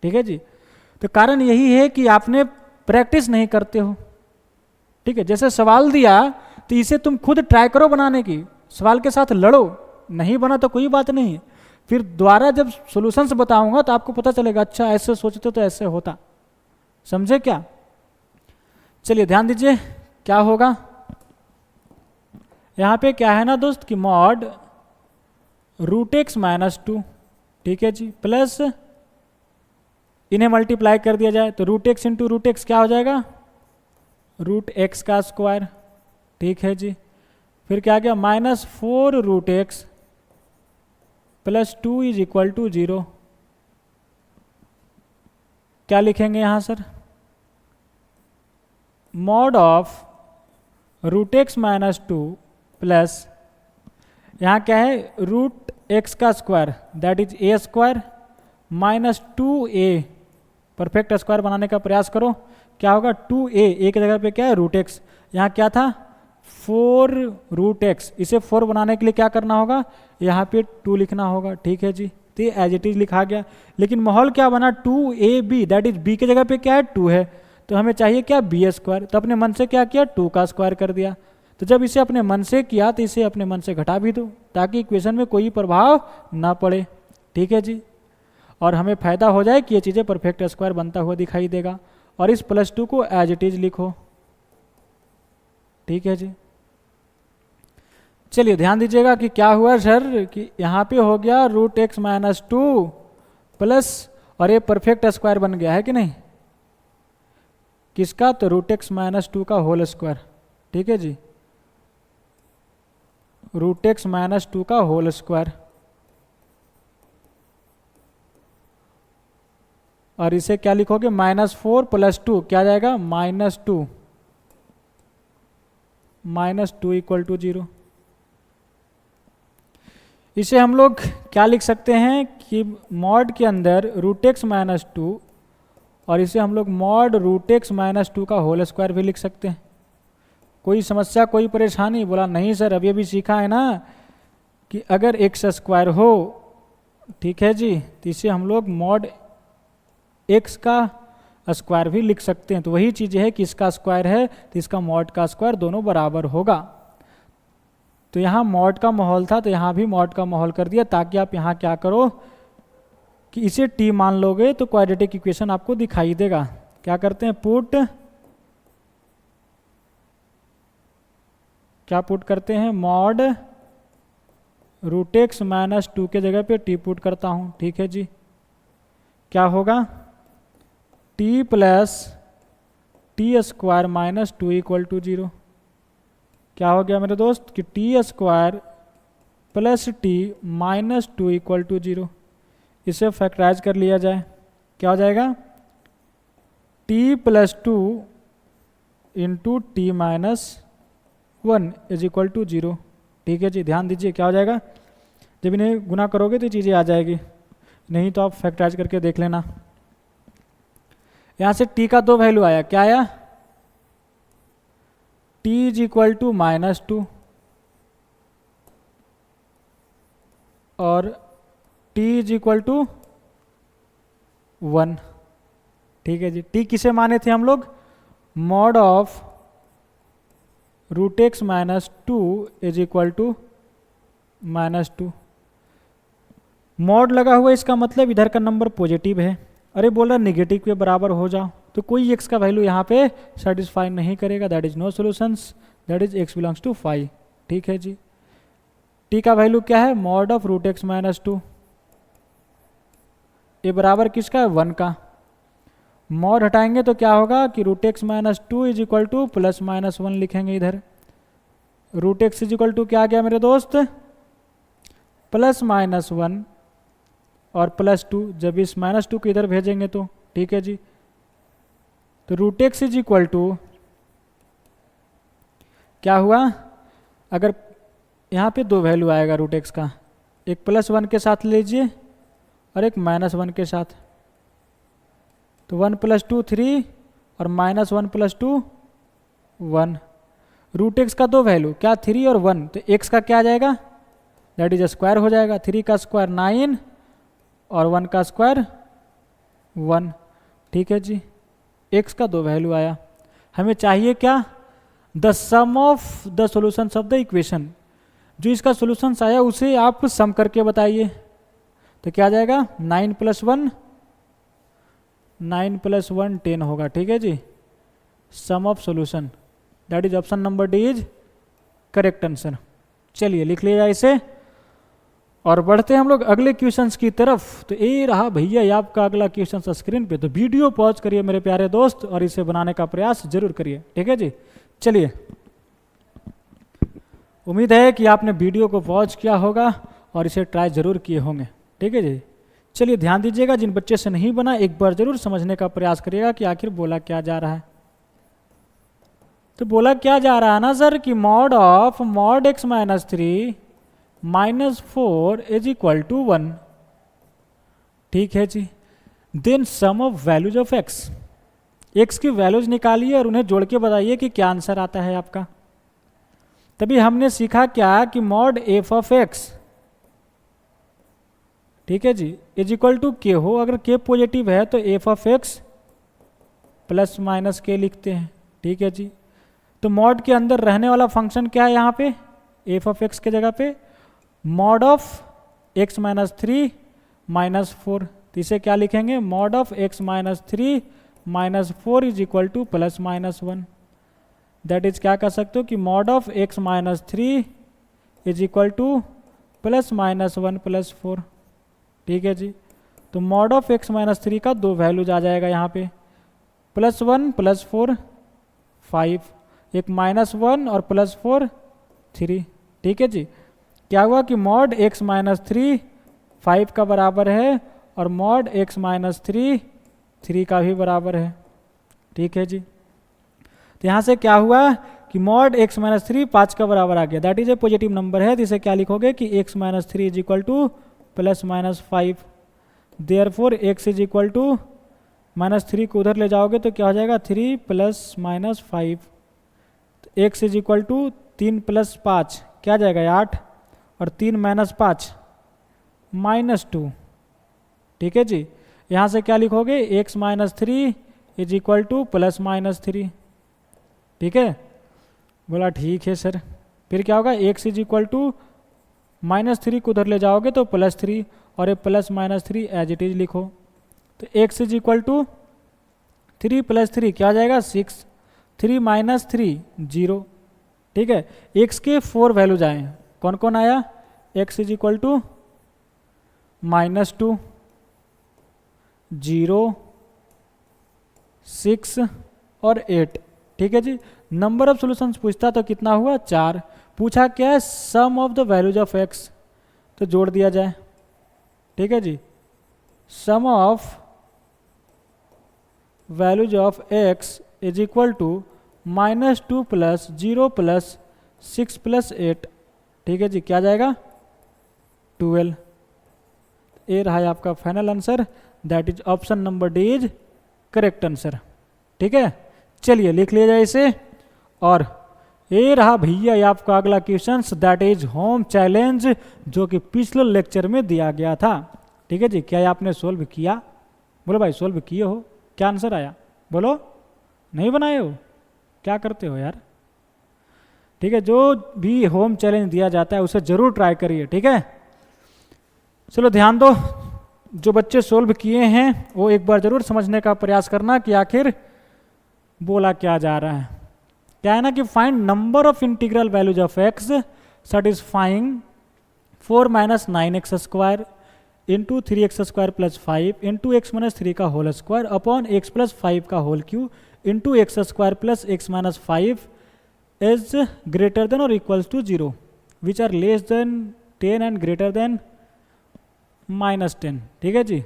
ठीक है जी। तो कारण यही है कि आपने प्रैक्टिस नहीं करते हो, ठीक है। जैसे सवाल दिया तो इसे तुम खुद ट्राई करो बनाने की, सवाल के साथ लड़ो, नहीं बना तो कोई बात नहीं, फिर दोबारा जब सॉल्यूशंस बताऊंगा तो आपको पता चलेगा अच्छा ऐसे सोचते तो ऐसे होता, समझे क्या। चलिए ध्यान दीजिए क्या होगा, यहाँ पे क्या है ना दोस्त कि मॉड √x - 2, ठीक है जी, प्लस इन्हें मल्टीप्लाई कर दिया जाए तो √x इंटू √x क्या हो जाएगा, √x का स्क्वायर, ठीक है जी। फिर क्या गया -4 √x + 2 इज इक्वल टू 0, क्या लिखेंगे यहाँ sir, mod of √x - 2 plus यहाँ क्या है √x का square that is a square -2a, perfect square बनाने का प्रयास करो, क्या होगा 2a, एक जगह पे क्या है √x, यहाँ क्या था 4 √x, इसे 4 बनाने के लिए क्या करना होगा, यहाँ पे 2 लिखना होगा, ठीक है जी। तो ये एज इट इज लिखा गया, लेकिन माहौल क्या बना 2ab, दैट इज b की जगह पे क्या है 2 है, तो हमें चाहिए क्या b स्क्वायर, तो अपने मन से क्या किया 2 का स्क्वायर कर दिया। तो जब इसे अपने मन से किया तो इसे अपने मन से घटा भी दो ताकि इक्वेशन में कोई प्रभाव ना पड़े, ठीक है जी। और हमें फायदा हो जाए कि ये चीज़ें परफेक्ट स्क्वायर बनता हुआ दिखाई देगा, और इस +2 को एज इट इज लिखो, ठीक है जी। चलिए ध्यान दीजिएगा कि क्या हुआ सर कि यहाँ पे हो गया √x - 2 प्लस, और ये परफेक्ट स्क्वायर बन गया है कि नहीं, किसका, तो √x - 2 का होल स्क्वायर, ठीक है जी, √x - 2 का होल स्क्वायर, और इसे क्या लिखोगे -4 + 2 क्या जाएगा -2 इक्वल टू 0। इसे हम लोग क्या लिख सकते हैं कि मॉड के अंदर √x - 2, और इसे हम लोग मॉड √x - 2 का होल स्क्वायर भी लिख सकते हैं। कोई समस्या कोई परेशानी, बोला नहीं सर अभी अभी सीखा है ना कि अगर x स्क्वायर हो, ठीक है जी, तो इसे हम लोग मॉड x का स्क्वायर भी लिख सकते हैं। तो वही चीज़ है कि इसका स्क्वायर है तो इसका मॉड का स्क्वायर दोनों बराबर होगा। तो यहाँ मॉड का माहौल था तो यहाँ भी मॉड का माहौल कर दिया, ताकि आप यहाँ क्या करो कि इसे t मान लोगे तो क्वाड्रेटिक इक्वेशन आपको दिखाई देगा। क्या करते हैं पुट, क्या पुट करते हैं, मॉड √x - 2 के जगह पे t पुट करता हूँ, ठीक है जी। क्या होगा t + t² - 2 इक्वल टू 0। क्या हो गया मेरे दोस्त कि t² + t - 2 इक्वल टू 0। इसे फैक्टराइज कर लिया जाए, क्या हो जाएगा t + 2 into t - 1 is equal to 0, ठीक है जी। ध्यान दीजिए क्या हो जाएगा, जब इन्हें गुना करोगे तो चीज़ें आ जाएगी, नहीं तो आप फैक्टराइज करके देख लेना। यहाँ से t का 2 वैल्यू आया, क्या आया, t इज इक्वल टू -2 और t इज इक्वल टू 1। ठीक है जी, t किसे माने थे हम लोग, mod of √x -2 is equal to -2। Mod लगा हुआ इसका मतलब इधर का नंबर पॉजिटिव है, अरे बोल रहा निगेटिव के बराबर हो जाओ, तो कोई x का वैल्यू यहाँ पे सेटिस्फाई नहीं करेगा, that is no solutions, that is x belongs to 5। ठीक है जी, t का वैल्यू क्या है, मॉड ऑफ √x -2, ये बराबर किसका है, 1 का। मॉड हटाएंगे तो क्या होगा कि √x -2 इज इक्वल टू +-1 लिखेंगे इधर। √x इज इक्वल टू क्या आ गया मेरे दोस्त, +-1 और +2, जब इस -2 को इधर भेजेंगे तो, ठीक है जी, तो √x इज इक्वल टू क्या हुआ, अगर यहाँ पे 2 वैल्यू आएगा √x का, एक +1 के साथ लीजिए और एक -1 के साथ, तो 1 + 2 3 और -1 + 2 1। √x का 2 वैल्यू क्या, 3 और 1, तो x का क्या आ जाएगा, दैट इज स्क्वायर हो जाएगा, 3 का स्क्वायर 9 और 1 का स्क्वायर 1। ठीक है जी, x का 2 वैल्यू आया। हमें चाहिए क्या, the sum of the solutions of the equation, जो इसका सॉल्यूशंस आया उसे आप सम करके बताइए, तो क्या आ जाएगा, 9 + 1 9 + 1 10 होगा। ठीक है जी, sum of solution, that is option number D is correct answer. चलिए लिख लिया इसे और बढ़ते हैं हम लोग अगले क्वेश्चंस की तरफ। तो ये रहा भैया ये आपका अगला क्वेश्चन स्क्रीन पे, तो वीडियो पॉज करिए मेरे प्यारे दोस्त और इसे बनाने का प्रयास जरूर करिए। ठीक है जी, चलिए, उम्मीद है कि आपने वीडियो को पॉज किया होगा और इसे ट्राई जरूर किए होंगे। ठीक है जी, चलिए ध्यान दीजिएगा, जिन बच्चे से नहीं बना एक बार जरूर समझने का प्रयास करिएगा कि आखिर बोला क्या जा रहा है। तो बोला क्या जा रहा है ना सर, कि mod of mod x -3 -4 is equal to 1। ठीक है जी, then sum of values of x की वैल्यूज निकालिए और उन्हें जोड़ के बताइए कि क्या आंसर आता है आपका। तभी हमने सीखा क्या कि मॉड f ऑफ x, ठीक है जी, इज इक्वल टू k हो, अगर k पॉजिटिव है तो f ऑफ x +- k लिखते हैं। ठीक है जी, तो मॉड के अंदर रहने वाला फंक्शन क्या है यहाँ पे, f ऑफ x के जगह पे मॉड ऑफ x -3 -4, तो इसे क्या लिखेंगे, mod of x -3 -4 is equal to +-1। That is क्या कर सकते हो कि mod of x -3 is equal to +-1 +4। ठीक है जी, तो मॉड ऑफ x -3 का 2 वैल्यूज आ जाएगा यहाँ पे, +1 +4 5, एक -1 और +4 3। ठीक है जी, क्या हुआ कि मॉड x -3 5 का बराबर है और मॉड x -3 3 का भी बराबर है। ठीक है जी, तो यहाँ से क्या हुआ कि मॉड x -3 5 का बराबर आ गया, that is a positive number है, तो इसे क्या लिखोगे कि x -3 is equal to +-5। Therefore x is equal to -3 को उधर ले जाओगे तो क्या हो जाएगा, 3 + -5, तो x इज इक्वल टू 3 + 5 क्या आ जाएगा 8 और 3 - 5 -2। ठीक है जी, यहाँ से क्या लिखोगे, x -3 इज इक्वल टू +-3। ठीक है, बोला ठीक है सर, फिर क्या होगा, x इज इक्वल टू -3 को उधर ले जाओगे तो +3 और ये +-3 एज इट इज लिखो, तो x इज इक्वल टू 3 + 3 क्या आ जाएगा 6, 3 - 3 0। ठीक है, x के 4 वैल्यूज आए, कौन कौन आया, x इज इक्वल टू -2 0 6 और 8। ठीक है जी, नंबर ऑफ सॉल्यूशंस पूछता तो कितना हुआ 4, पूछा क्या है sum of the values of x, तो जोड़ दिया जाए। ठीक है जी, sum of values of x is equal to -2 + 0 + 6 + 8। ठीक है जी, क्या जाएगा 12। ये रहा है आपका final answer, that is option number D is correct answer. ठीक है, चलिए लिख लिया जाए इसे। और ये रहा भैया ये आपका अगला question, that is home challenge, जो कि पिछले लेक्चर में दिया गया था। ठीक है जी, क्या ये आपने सोल्व किया? बोलो भाई, सोल्व किए हो? क्या आंसर आया? बोलो। नहीं बनाए हो? क्या करते हो यार? ठीक है, जो भी होम चैलेंज दिया जाता है उसे जरूर ट्राई करिए। ठीक है, चलो ध्यान दो, जो बच्चे सोल्व किए हैं वो एक बार जरूर समझने का प्रयास करना कि आखिर बोला क्या जा रहा है। क्या है ना कि find number of integral values of x satisfying 4 - 9x square into 3x square plus 5 into x minus 3 का whole square upon x plus 5 का whole cube into x square plus x minus 5 is greater than और equals to 0 which are less than 10 and greater than -10। ठीक है जी,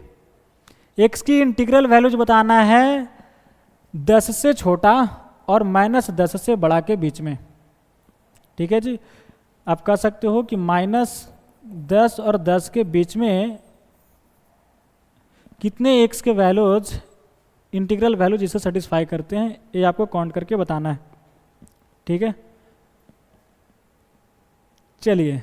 x की इंटीग्रल वैल्यूज बताना है 10 से छोटा और -10 से बड़ा के बीच में। ठीक है जी, आप कह सकते हो कि -10 और 10 के बीच में कितने x के वैल्यूज इंटीग्रल वैल्यूज इसे सेटिस्फाई करते हैं, ये आपको काउंट करके बताना है। ठीक है, चलिए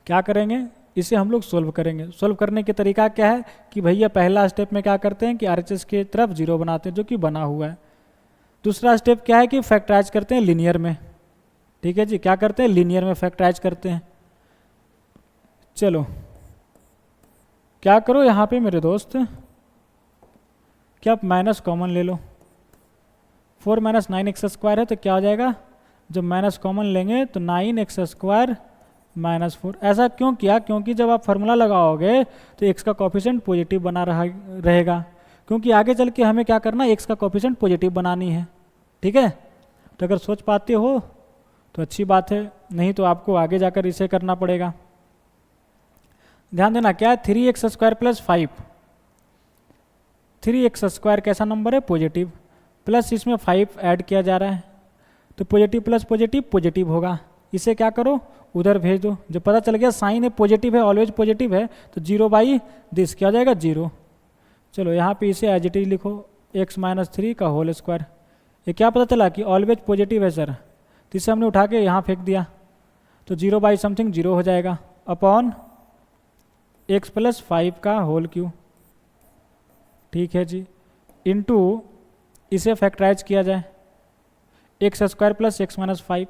क्या करेंगे, इसे हम लोग सोल्व करेंगे। सोल्व करने के तरीका क्या है कि भैया पहला स्टेप में क्या करते हैं कि RHS की तरफ 0 बनाते हैं जो कि बना हुआ है। दूसरा स्टेप क्या है कि फैक्टराइज करते हैं लीनियर में। ठीक है जी, क्या करते हैं? लीनियर में फैक्टराइज करते हैं। चलो क्या करो यहाँ पे मेरे दोस्त, क्या आप माइनस कॉमन ले लो। 4 - 9x स्क्वायर है तो क्या हो जाएगा, जब माइनस कॉमन लेंगे तो 9x स्क्वायर -4। ऐसा क्यों किया? क्योंकि जब आप फार्मूला लगाओगे तो x का कोफिशिएंट पॉजिटिव बना रहेगा, क्योंकि आगे चल के हमें क्या करना है, x का कोफिशिएंट पॉजिटिव बनानी है। ठीक है, तो अगर सोच पाते हो तो अच्छी बात है, नहीं तो आपको आगे जाकर इसे करना पड़ेगा। ध्यान देना, क्या है 3x square plus 5। 3x square कैसा नंबर है? पॉजिटिव, प्लस इसमें 5 ऐड किया जा रहा है तो पॉजिटिव प्लस पॉजिटिव पॉजिटिव होगा। इसे क्या करो, उधर भेज दो। जब पता चल गया साइन है पॉजिटिव है, ऑलवेज पॉजिटिव है, तो 0/दिस क्या हो जाएगा? 0। चलो यहाँ पे इसे एज इट इज लिखो, x - 3 का होल स्क्वायर। ये क्या पता चला कि ऑलवेज पॉजिटिव है सर, तो इसे हमने उठा के यहाँ फेंक दिया तो 0/समथिंग 0 हो जाएगा अपॉन x प्लस 5 का होल क्यू। ठीक है जी, इनटू इसे फैक्टराइज किया जाए, x square plus x minus 5।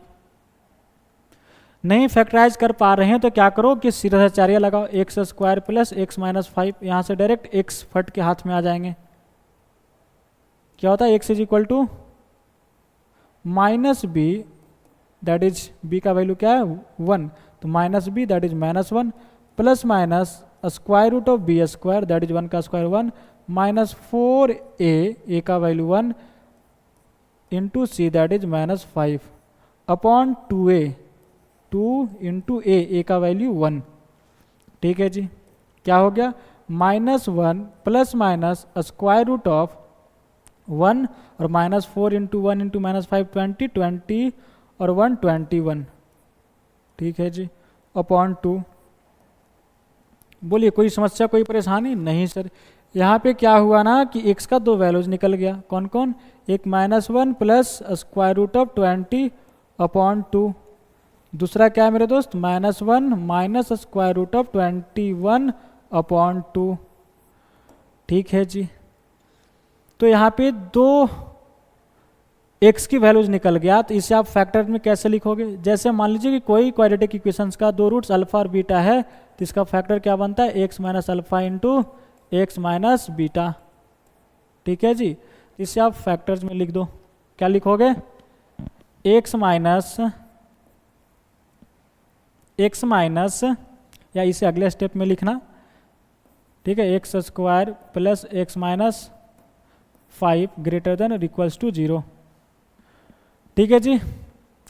नहीं फैक्टराइज कर पा रहे हैं तो क्या करो कि सीधाचार्य लगाओ, x square plus x minus 5। यहाँ से डायरेक्ट x फट के हाथ में आ जाएंगे। क्या होता है, x is equal to -b, that is b का वैल्यू क्या है 1, तो -b that is -1 plus minus square root of b square that is 1 का स्क्वायर 1 -4a का value 1 into c that is -5 upon 2a 2 into a का वैल्यू 1। ठीक है जी, क्या हो गया -1 plus minus square root of 1 और -4 इंटू 1 इंटू -5 20 और 1 21। ठीक है जी, अपॉन 2। बोलिए कोई समस्या कोई परेशानी? नहीं सर, यहाँ पे क्या हुआ ना कि x का 2 वैल्यूज निकल गया। कौन कौन? एक -1 plus square root of 20 upon 2। दूसरा क्या है मेरे दोस्त, -1 minus square root of 21 upon 2। ठीक है जी, तो यहाँ पे 2 x की वैल्यूज निकल गया, तो इसे आप फैक्टर में कैसे लिखोगे? जैसे मान लीजिए कि कोई क्वाड्रेटिक इक्वेशंस का 2 रूट्स अल्फा और बीटा है, तो इसका फैक्टर क्या बनता है, x minus alpha into x minus beta. ठीक है जी, इसे आप फैक्टर्स में लिख दो। क्या लिखोगे, x माइनस या इसे अगले स्टेप में लिखना। ठीक है, X square plus x minus 5 greater than और इक्वल्स टू 0। ठीक है जी,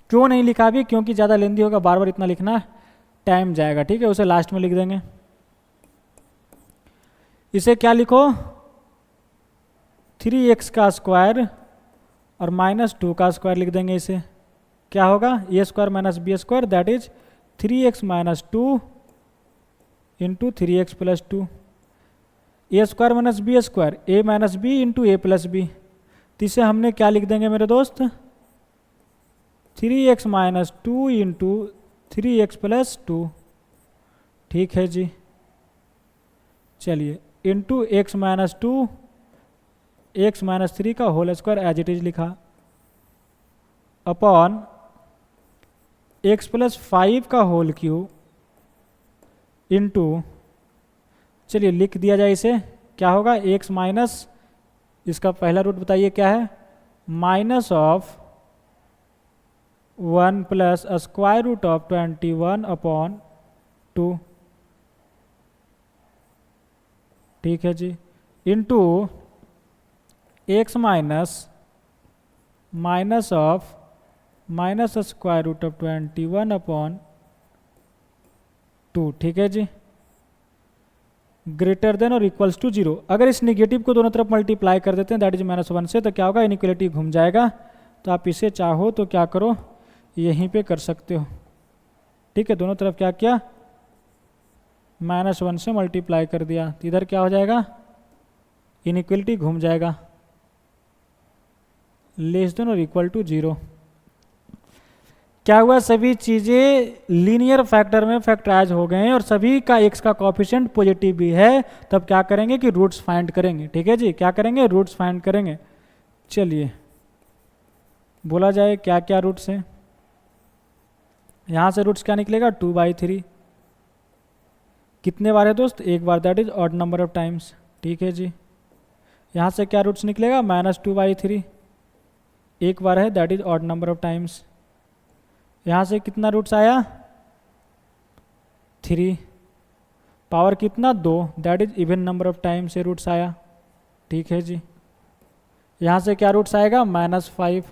क्यों नहीं लिखा अभी? क्योंकि ज़्यादा लेंदी होगा, बार बार इतना लिखना टाइम जाएगा। ठीक है, उसे लास्ट में लिख देंगे। इसे क्या लिखो, 3x का स्क्वायर और -2 का स्क्वायर लिख देंगे। इसे क्या होगा, a square minus B square that is 3x minus 2 into 3x plus 2। A square minus B square, A minus B into A plus B. तो इसे हमने क्या लिख देंगे मेरे दोस्त, 3x minus 2 into 3x plus 2। ठीक है जी, चलिए into x minus 2 X minus 3 का whole square as it is लिखा, अपॉन एक्स प्लस 5 का होल क्यूब इंटू, चलिए लिख दिया जाए इसे, क्या होगा एक्स माइनस, इसका पहला रूट बताइए क्या है, minus of 1 plus square root of 21 upon 2। ठीक है जी, into x minus minus of minus square root of 21 upon 2। ठीक है जी, ग्रेटर देन और इक्वल्स टू 0। अगर इस निगेटिव को दोनों तरफ मल्टीप्लाई कर देते हैं दैट इज -1 से, तो क्या होगा, इनइक्वलिटी घूम जाएगा। तो आप इसे चाहो तो क्या करो, यहीं पे कर सकते हो। ठीक है, दोनों तरफ क्या किया, -1 से मल्टीप्लाई कर दिया, तो इधर क्या हो जाएगा, इनइक्वलिटी घूम जाएगा, लेस देन और इक्वल टू 0। क्या हुआ, सभी चीज़ें लीनियर फैक्टर में फैक्टराइज हो गए हैं और सभी का x का कोएफिशिएंट पॉजिटिव भी है। तब क्या करेंगे कि रूट्स फाइंड करेंगे। ठीक है जी, क्या करेंगे, रूट्स फाइंड करेंगे। चलिए बोला जाए क्या क्या रूट्स हैं। यहाँ से रूट्स क्या निकलेगा, 2/3। कितने बार है दोस्त, एक बार, that is odd number of times. ठीक है जी, यहाँ से क्या रूट्स निकलेगा, -2/3, एक बार है, that is odd number of times. यहाँ से कितना रूट्स आया, 3, पावर कितना, 2, that is even number of times से रूट्स आया। ठीक है जी, यहाँ से क्या रूट्स आएगा, -5,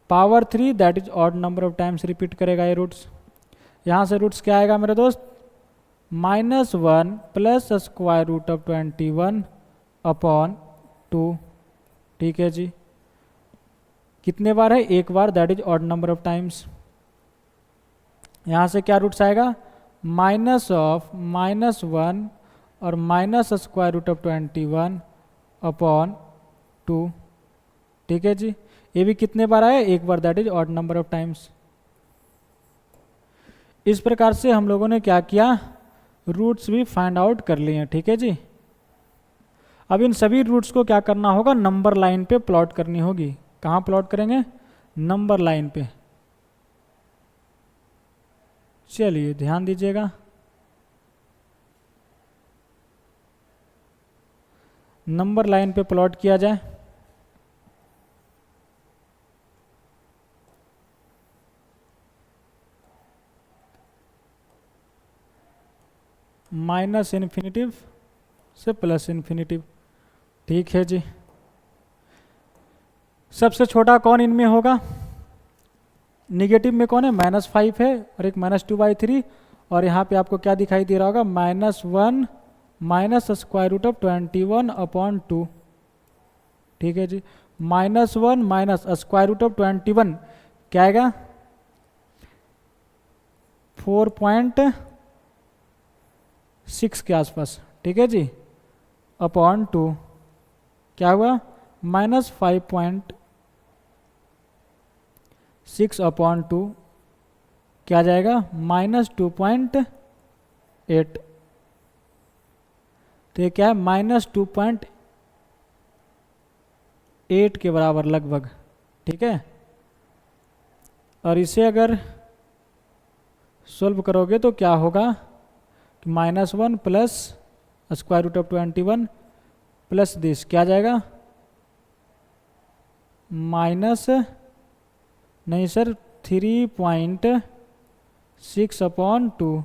power 3, that is odd number of times repeat करेगा ये रूट्स। यहाँ से रूट्स क्या आएगा मेरे दोस्त, -1 plus square root of 21 upon 2। ठीक है जी, कितने बार है, एक बार, that is odd number of times. यहाँ से क्या रूट्स आएगा, माइनस ऑफ -1 और minus square root of 21 upon 2। ठीक है जी, ये भी कितने बार आया, एक बार, that is odd number of times. इस प्रकार से हम लोगों ने क्या किया, रूट्स भी फाइंड आउट कर लिए हैं। ठीक है जी, अब इन सभी रूट्स को क्या करना होगा, नंबर लाइन पे प्लॉट करनी होगी। कहाँ प्लॉट करेंगे, नंबर लाइन पे। चलिए ध्यान दीजिएगा, नंबर लाइन पे प्लॉट किया जाए। माइनस इन्फिनिटिव से प्लस इन्फिनिटिव। ठीक है जी, सबसे छोटा कौन इनमें होगा, निगेटिव में कौन है, -5 है और एक -2/3, और यहाँ पे आपको क्या दिखाई दे रहा होगा, -1 minus square root of 21 upon 2। ठीक है जी, -1 माइनस स्क्वायर रूट ऑफ 21 क्या आएगा, 4.6 के आसपास। ठीक है जी, अपॉन 2 क्या हुआ, -5.6 अपॉन 2 क्या जाएगा, -2.8। तो ये क्या है, -2.8 के बराबर लगभग। ठीक है, और इसे अगर सोल्व करोगे तो क्या होगा, -1 plus square root of 21 plus this क्या जाएगा, माइनस नहीं सर 3.6 अपॉन 2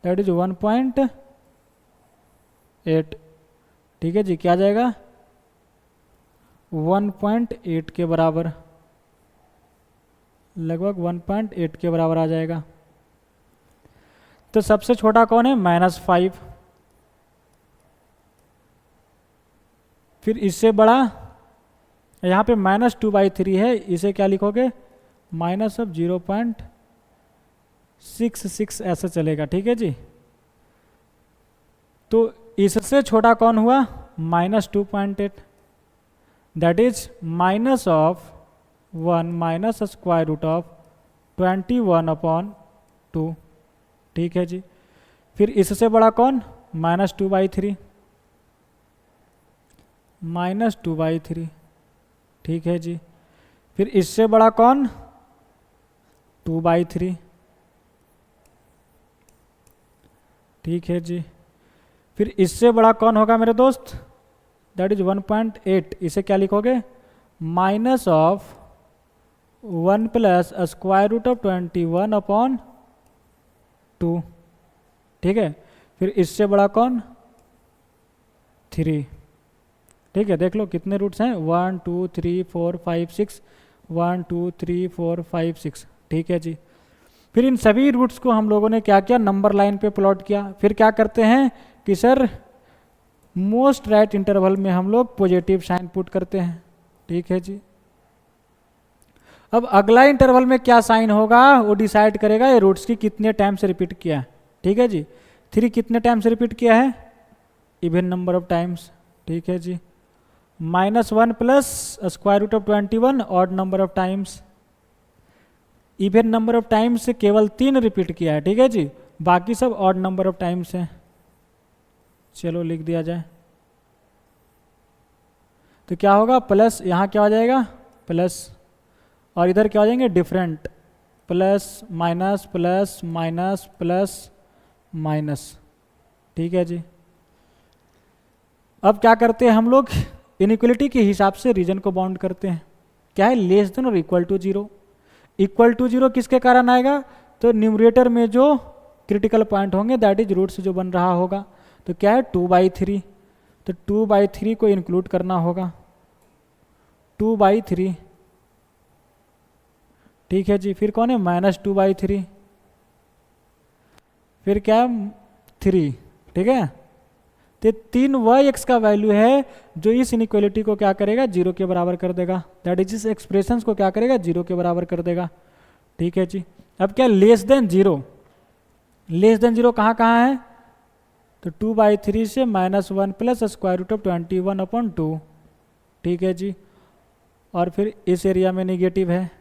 दैट इज 1.8। ठीक है जी, क्या जाएगा, 1.8 के बराबर, लगभग 1.8 के बराबर आ जाएगा। तो सबसे छोटा कौन है, -5। फिर इससे बड़ा, यहाँ पे -2/3 है, इसे क्या लिखोगे, -0.66 ऐसा चलेगा। ठीक है जी, तो इससे छोटा कौन हुआ, -2.8, that is minus of 1 minus square root of 21/2। ठीक है जी। फिर इससे बड़ा कौन, -2/3, -2/3। ठीक है जी। फिर इससे बड़ा कौन, 2/3। ठीक है जी। फिर इससे बड़ा कौन होगा मेरे दोस्त, दैट इज 1.8। इसे क्या लिखोगे, minus of 1 plus square root of 21/2। ठीक है। फिर इससे बड़ा कौन, 3। ठीक है, देख लो कितने रूट्स हैं, 1 2 3 4 5 6, 1 2 3 4 5 6। ठीक है जी। फिर इन सभी रूट्स को हम लोगों ने क्या किया, नंबर लाइन पे प्लॉट किया। फिर क्या करते हैं कि सर मोस्ट राइट इंटरवल में हम लोग पॉजिटिव साइन पुट करते हैं। ठीक है जी। अब अगला इंटरवल में क्या साइन होगा वो डिसाइड करेगा ये रूट्स की कितने टाइम से रिपीट किया है। ठीक है जी। 3 कितने टाइम से रिपीट किया है, इवन नंबर ऑफ टाइम्स। ठीक है जी। -1 plus square root of 21 odd number of times. Even number of times से केवल 3 रिपीट किया है। ठीक है जी। बाकी सब ऑड नंबर ऑफ टाइम्स है। चलो लिख दिया जाए। तो क्या होगा, प्लस, यहाँ क्या हो जाएगा प्लस, और इधर क्या हो जाएंगे different, plus minus plus minus plus minus. ठीक है जी। अब क्या करते हैं हम लोग, इनइक्वलिटी के हिसाब से रीजन को बाउंड करते हैं। क्या है, लेस देन और इक्वल टू 0। इक्वल टू 0 किसके कारण आएगा, तो न्यूमरेटर में जो क्रिटिकल पॉइंट होंगे दैट इज रूट से जो बन रहा होगा। तो क्या है 2/3, तो 2/3 को इंक्लूड करना होगा, 2/3। ठीक है जी। फिर कौन है, -2/3। फिर क्या, 3। ठीक है। तो 3 वह एक्स का वैल्यू है जो इस इनइक्वलिटी को क्या करेगा, 0 के बराबर कर देगा। दैट इज इस एक्सप्रेशन को क्या करेगा, 0 के बराबर कर देगा। ठीक है जी। अब क्या, लेस देन 0, लेस देन 0 कहाँ कहाँ है, तो 2/3 से -1 प्लस स्क्वायर रूट ऑफ 21/2। ठीक है जी। और फिर इस एरिया में नेगेटिव है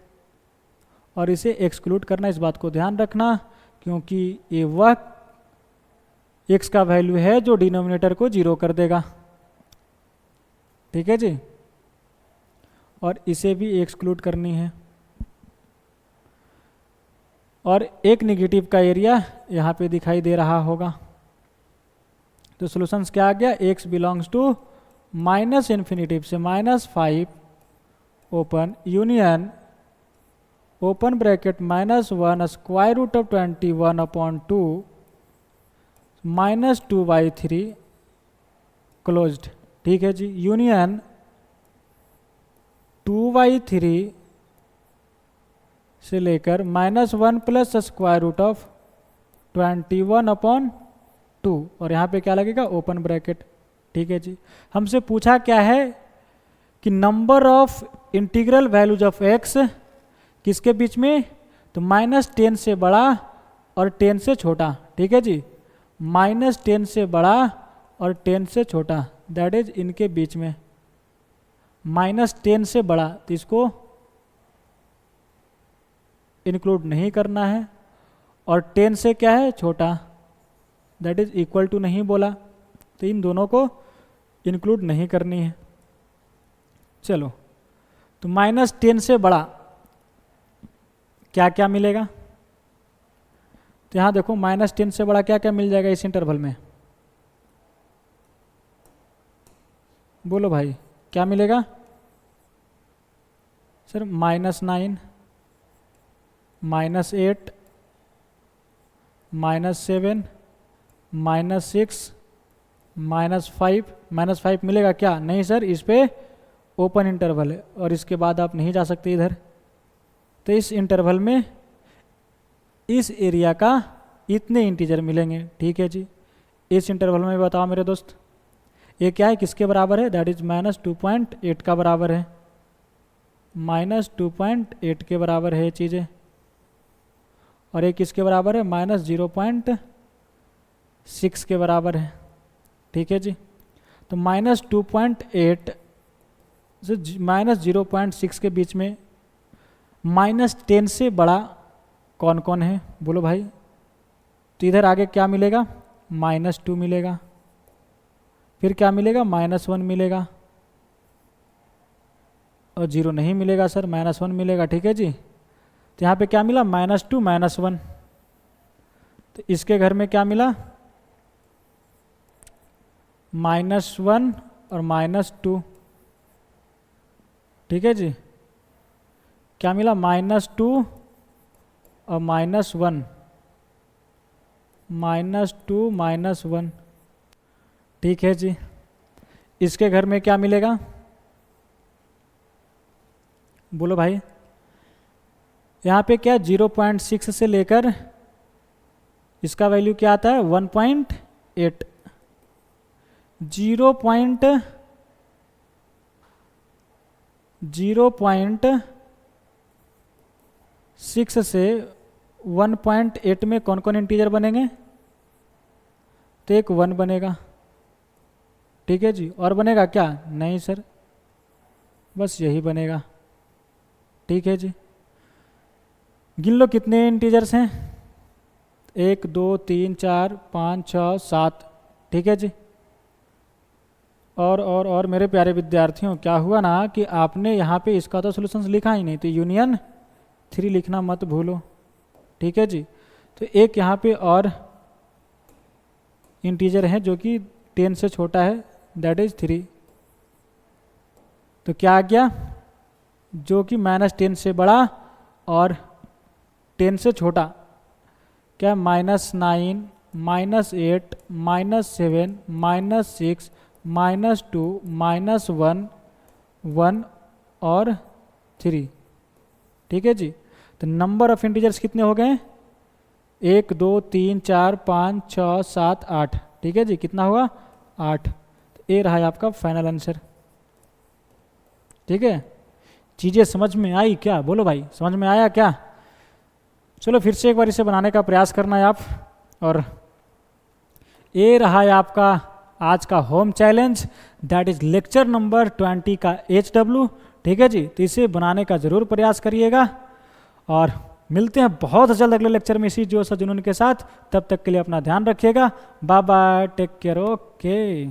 और इसे एक्सक्लूड करना, इस बात को ध्यान रखना, क्योंकि ये वह x का वैल्यू है जो डिनोमिनेटर को 0 कर देगा। ठीक है जी। और इसे भी एक्सक्लूड करनी है। और एक नेगेटिव का एरिया यहाँ पे दिखाई दे रहा होगा। तो सॉल्यूशंस क्या आ गया, x बिलोंग्स टू -∞ से -5 open union open bracket -1 square root of 21/2 -2/3 closed. ठीक है जी। यूनियन 2/3 से लेकर -1 प्लस स्क्वायर रूट ऑफ 21/2, और यहाँ पे क्या लगेगा, ओपन ब्रैकेट। ठीक है जी। हमसे पूछा क्या है कि number of integral values of x किसके बीच में, तो -10 से बड़ा और 10 से छोटा। ठीक है जी। -10 से बड़ा और 10 से छोटा, दैट इज इनके बीच में। -10 से बड़ा तो इसको इंक्लूड नहीं करना है, और 10 से क्या है, छोटा, दैट इज इक्वल टू नहीं बोला, तो इन दोनों को इंक्लूड नहीं करनी है। चलो, तो -10 से बड़ा क्या क्या मिलेगा, तो यहाँ देखो -10 से बड़ा क्या क्या मिल जाएगा इस इंटरवल में, बोलो भाई क्या मिलेगा सर, -9, -8, -7, -6, -5 मिलेगा क्या, नहीं सर इस पे ओपन इंटरवल है और इसके बाद आप नहीं जा सकते इधर। तो इस इंटरवल में इस एरिया का इतने इंटीजर मिलेंगे। ठीक है जी। इस इंटरवल में बताओ मेरे दोस्त, ये क्या है, किसके बराबर है, दैट इज -2.8 का बराबर है, -2.8 के बराबर है ये चीज़ें, और ये किसके बराबर है, -0.6 के बराबर है। ठीक है जी। तो -2.8 से -0.6 के बीच में -10 से बड़ा कौन कौन है बोलो भाई। तो इधर आगे क्या मिलेगा, -2 मिलेगा, फिर क्या मिलेगा, -1 मिलेगा, और 0 नहीं मिलेगा सर, -1 मिलेगा। ठीक है जी। तो यहाँ पे क्या मिला, -2 -1। तो इसके घर में क्या मिला, -1 और -2। ठीक है जी। क्या मिला, -2 और -1, -2 -1। ठीक है जी। इसके घर में क्या मिलेगा बोलो भाई। यहाँ पे क्या 0.6 से लेकर इसका वैल्यू क्या आता है 1.8। 0.6 से 1.8 में कौन कौन इंटीजर बनेंगे, तो एक 1 बनेगा। ठीक है जी। और बनेगा क्या, नहीं सर, बस यही बनेगा। ठीक है जी। गिन लो कितने इंटीजर्स हैं, 1 2 3 4 5 6 7। ठीक है जी। और मेरे प्यारे विद्यार्थियों, क्या हुआ ना कि आपने यहाँ पे इसका तो सॉल्यूशंस लिखा ही नहीं, तो यूनियन 3 लिखना मत भूलो। ठीक है जी। तो एक यहाँ पे और इंटीजर है जो कि 10 से छोटा है, दैट इज 3। तो क्या आ गया, जो कि -10 से बड़ा और 10 से छोटा, क्या, -9 -8 -7 -6 -2 -1 1 और 3। ठीक है जी। तो नंबर ऑफ इंटीजर्स कितने हो गए, 1 2 3 4 5 6 7 8। ठीक है जी। कितना हुआ, 8। तो ये रहा है आपका फाइनल आंसर। ठीक है। चीज़ें समझ में आई क्या, बोलो भाई, समझ में आया क्या। चलो फिर से एक बार इसे बनाने का प्रयास करना है आप। और ये रहा है आपका आज का home challenge, that is lecture number 20 का HW। ठीक है जी। तो इसे बनाने का ज़रूर प्रयास करिएगा, और मिलते हैं बहुत जल्द अगले लेक्चर में इसी जोश और जुनून के साथ। तब तक के लिए अपना ध्यान रखिएगा। Bye bye, take care, okay.